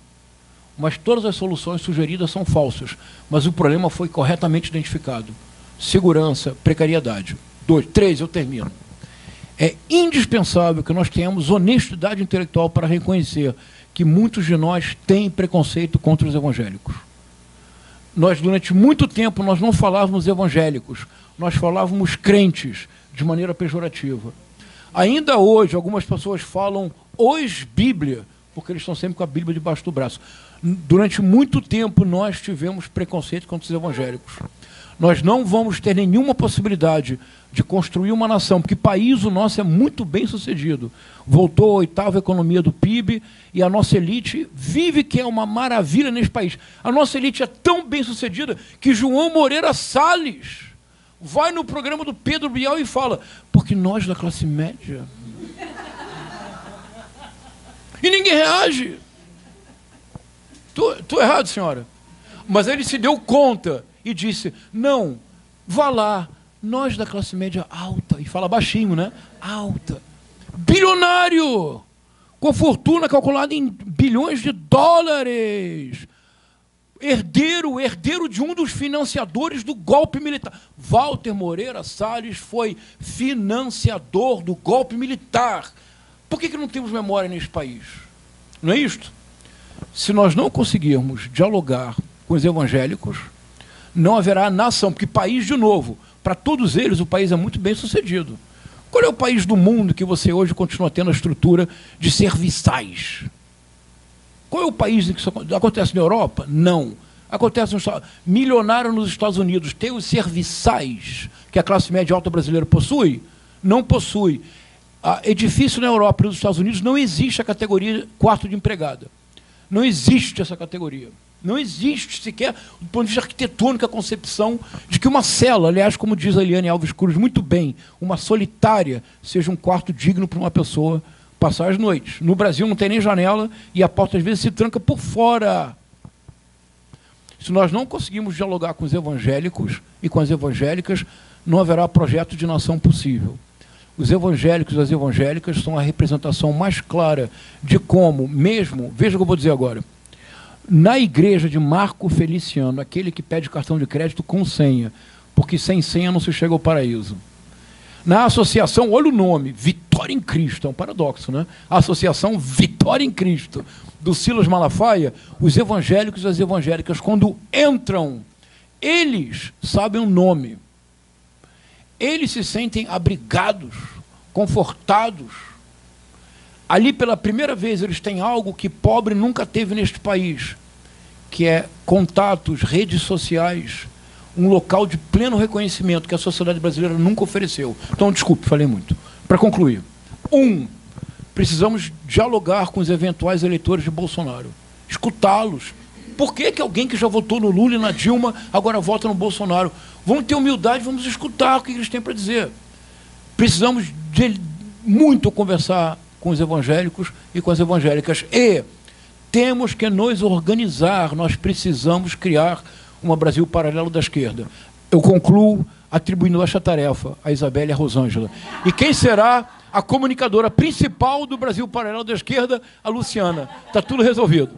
mas todas as soluções sugeridas são falsas. Mas o problema foi corretamente identificado. Segurança, precariedade. 2, 3, eu termino. É indispensável que nós tenhamos honestidade intelectual para reconhecer que muitos de nós têm preconceito contra os evangélicos. Nós, durante muito tempo, nós não falávamos evangélicos, nós falávamos crentes de maneira pejorativa. Ainda hoje, algumas pessoas falam os Bíblia, porque eles estão sempre com a Bíblia debaixo do braço. Durante muito tempo, nós tivemos preconceito contra os evangélicos. Nós não vamos ter nenhuma possibilidade de construir uma nação, porque país o nosso é muito bem sucedido. Voltou a 8ª economia do PIB e a nossa elite vive, que é uma maravilha nesse país. A nossa elite é tão bem sucedida que João Moreira Salles vai no programa do Pedro Bial e fala, porque nós da classe média... E ninguém reage. Estou errado, senhora. Mas ele se deu conta e disse, não, vá lá, nós da classe média alta, e fala baixinho, né? Alta. Bilionário, com fortuna calculada em bilhões de dólares. Herdeiro de um dos financiadores do golpe militar. Walter Moreira Salles foi financiador do golpe militar. Por que não temos memória nesse país? Não é isto? Se nós não conseguirmos dialogar com os evangélicos, não haverá nação, porque país, de novo, para todos eles o país é muito bem sucedido. Qual é o país do mundo que você hoje continua tendo a estrutura de serviçais? Qual é o país em que isso acontece na Europa? Não. Acontece no Estado milionário nos Estados Unidos. Tem os serviçais que a classe média alta brasileira possui? Não possui. Edifício na Europa e nos Estados Unidos não existe a categoria quarto de empregada. Não existe essa categoria. Não existe sequer, do ponto de vista arquitetônico, a concepção de que uma cela, aliás, como diz a Eliane Alves Cruz muito bem, uma solitária, seja um quarto digno para uma pessoa passar as noites. No Brasil não tem nem janela e a porta às vezes se tranca por fora. Se nós não conseguimos dialogar com os evangélicos e com as evangélicas, não haverá projeto de nação possível. Os evangélicos e as evangélicas são a representação mais clara de como, mesmo, veja o que eu vou dizer agora, na igreja de Marco Feliciano, aquele que pede cartão de crédito com senha, porque sem senha não se chega ao paraíso. Na associação, olha o nome, Vitória em Cristo, é um paradoxo, né? A associação Vitória em Cristo, do Silas Malafaia, os evangélicos e as evangélicas, quando entram, eles sabem o nome. Eles se sentem abrigados, confortados. Ali, pela primeira vez, eles têm algo que pobre nunca teve neste país, que é contatos, redes sociais, um local de pleno reconhecimento que a sociedade brasileira nunca ofereceu. Então, desculpe, falei muito. Para concluir, precisamos dialogar com os eventuais eleitores de Bolsonaro, escutá-los, por que alguém que já votou no Lula e na Dilma agora vota no Bolsonaro? Vamos ter humildade, vamos escutar o que eles têm para dizer. Precisamos muito conversar com os evangélicos e com as evangélicas. E temos que nos organizar, nós precisamos criar uma Brasil paralelo da esquerda. Eu concluo atribuindo esta tarefa a Isabelle e a Rosângela. E quem será a comunicadora principal do Brasil paralelo da esquerda? A Luciana. Está tudo resolvido.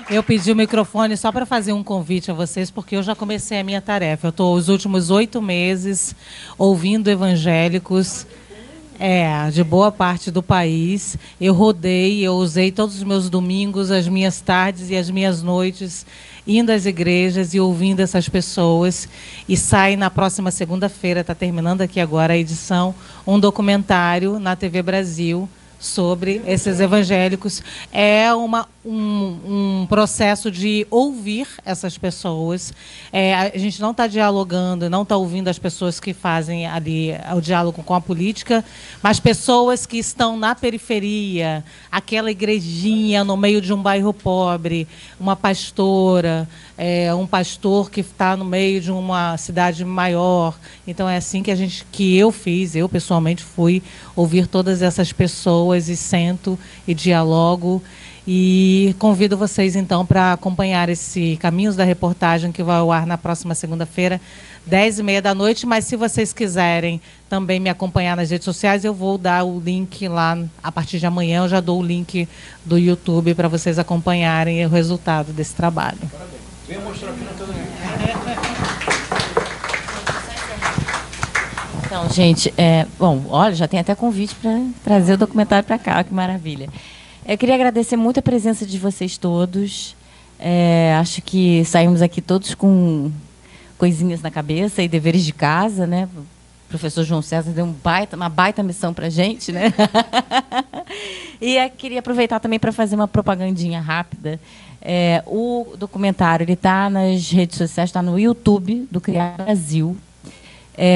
Eu pedi o microfone só para fazer um convite a vocês, porque eu já comecei a minha tarefa. Eu estou os últimos 8 meses ouvindo evangélicos de boa parte do país. Eu rodei, eu usei todos os meus domingos, as minhas tardes e as minhas noites indo às igrejas e ouvindo essas pessoas. E sai na próxima segunda-feira, está terminando aqui agora a edição, um documentário na TV Brasil sobre esses evangélicos. É um processo de ouvir essas pessoas. A gente não está dialogando, não está ouvindo as pessoas que fazem ali o diálogo com a política, mas pessoas que estão na periferia, aquela igrejinha no meio de um bairro pobre, uma pastora, um pastor que está no meio de uma cidade maior. Então é assim que eu fiz, eu pessoalmente fui ouvir todas essas pessoas e sento e dialogo. E convido vocês, então, para acompanhar esse Caminhos da Reportagem, que vai ao ar na próxima segunda-feira, 10h30 da noite. Mas, se vocês quiserem também me acompanhar nas redes sociais, eu vou dar o link lá, a partir de amanhã, eu já dou o link do YouTube para vocês acompanharem o resultado desse trabalho. Parabéns. Venha mostrar aqui na televisão. Então, gente, bom, olha, já tem até convite para trazer o documentário para cá, que maravilha. Eu queria agradecer muito a presença de vocês todos. Acho que saímos aqui todos com coisinhas na cabeça e deveres de casa, né? O professor João César deu uma baita missão para a gente, né? E queria aproveitar também para fazer uma propagandinha rápida. O documentário está nas redes sociais, está no YouTube do Criar Brasil.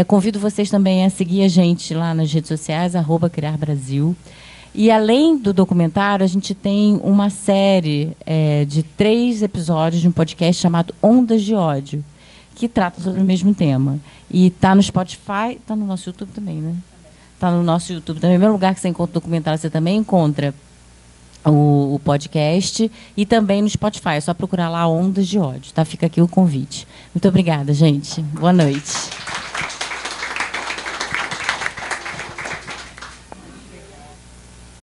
Convido vocês também a seguir a gente lá nas redes sociais, @CriarBrasil. E, além do documentário, a gente tem uma série de 3 episódios de um podcast chamado Ondas de Ódio, que trata sobre o mesmo tema. E está no Spotify, está no nosso YouTube também, né? Está no nosso YouTube também. No mesmo lugar que você encontra o documentário, você também encontra o podcast e também no Spotify. É só procurar lá Ondas de Ódio. Tá? Fica aqui o convite. Muito obrigada, gente. Boa noite.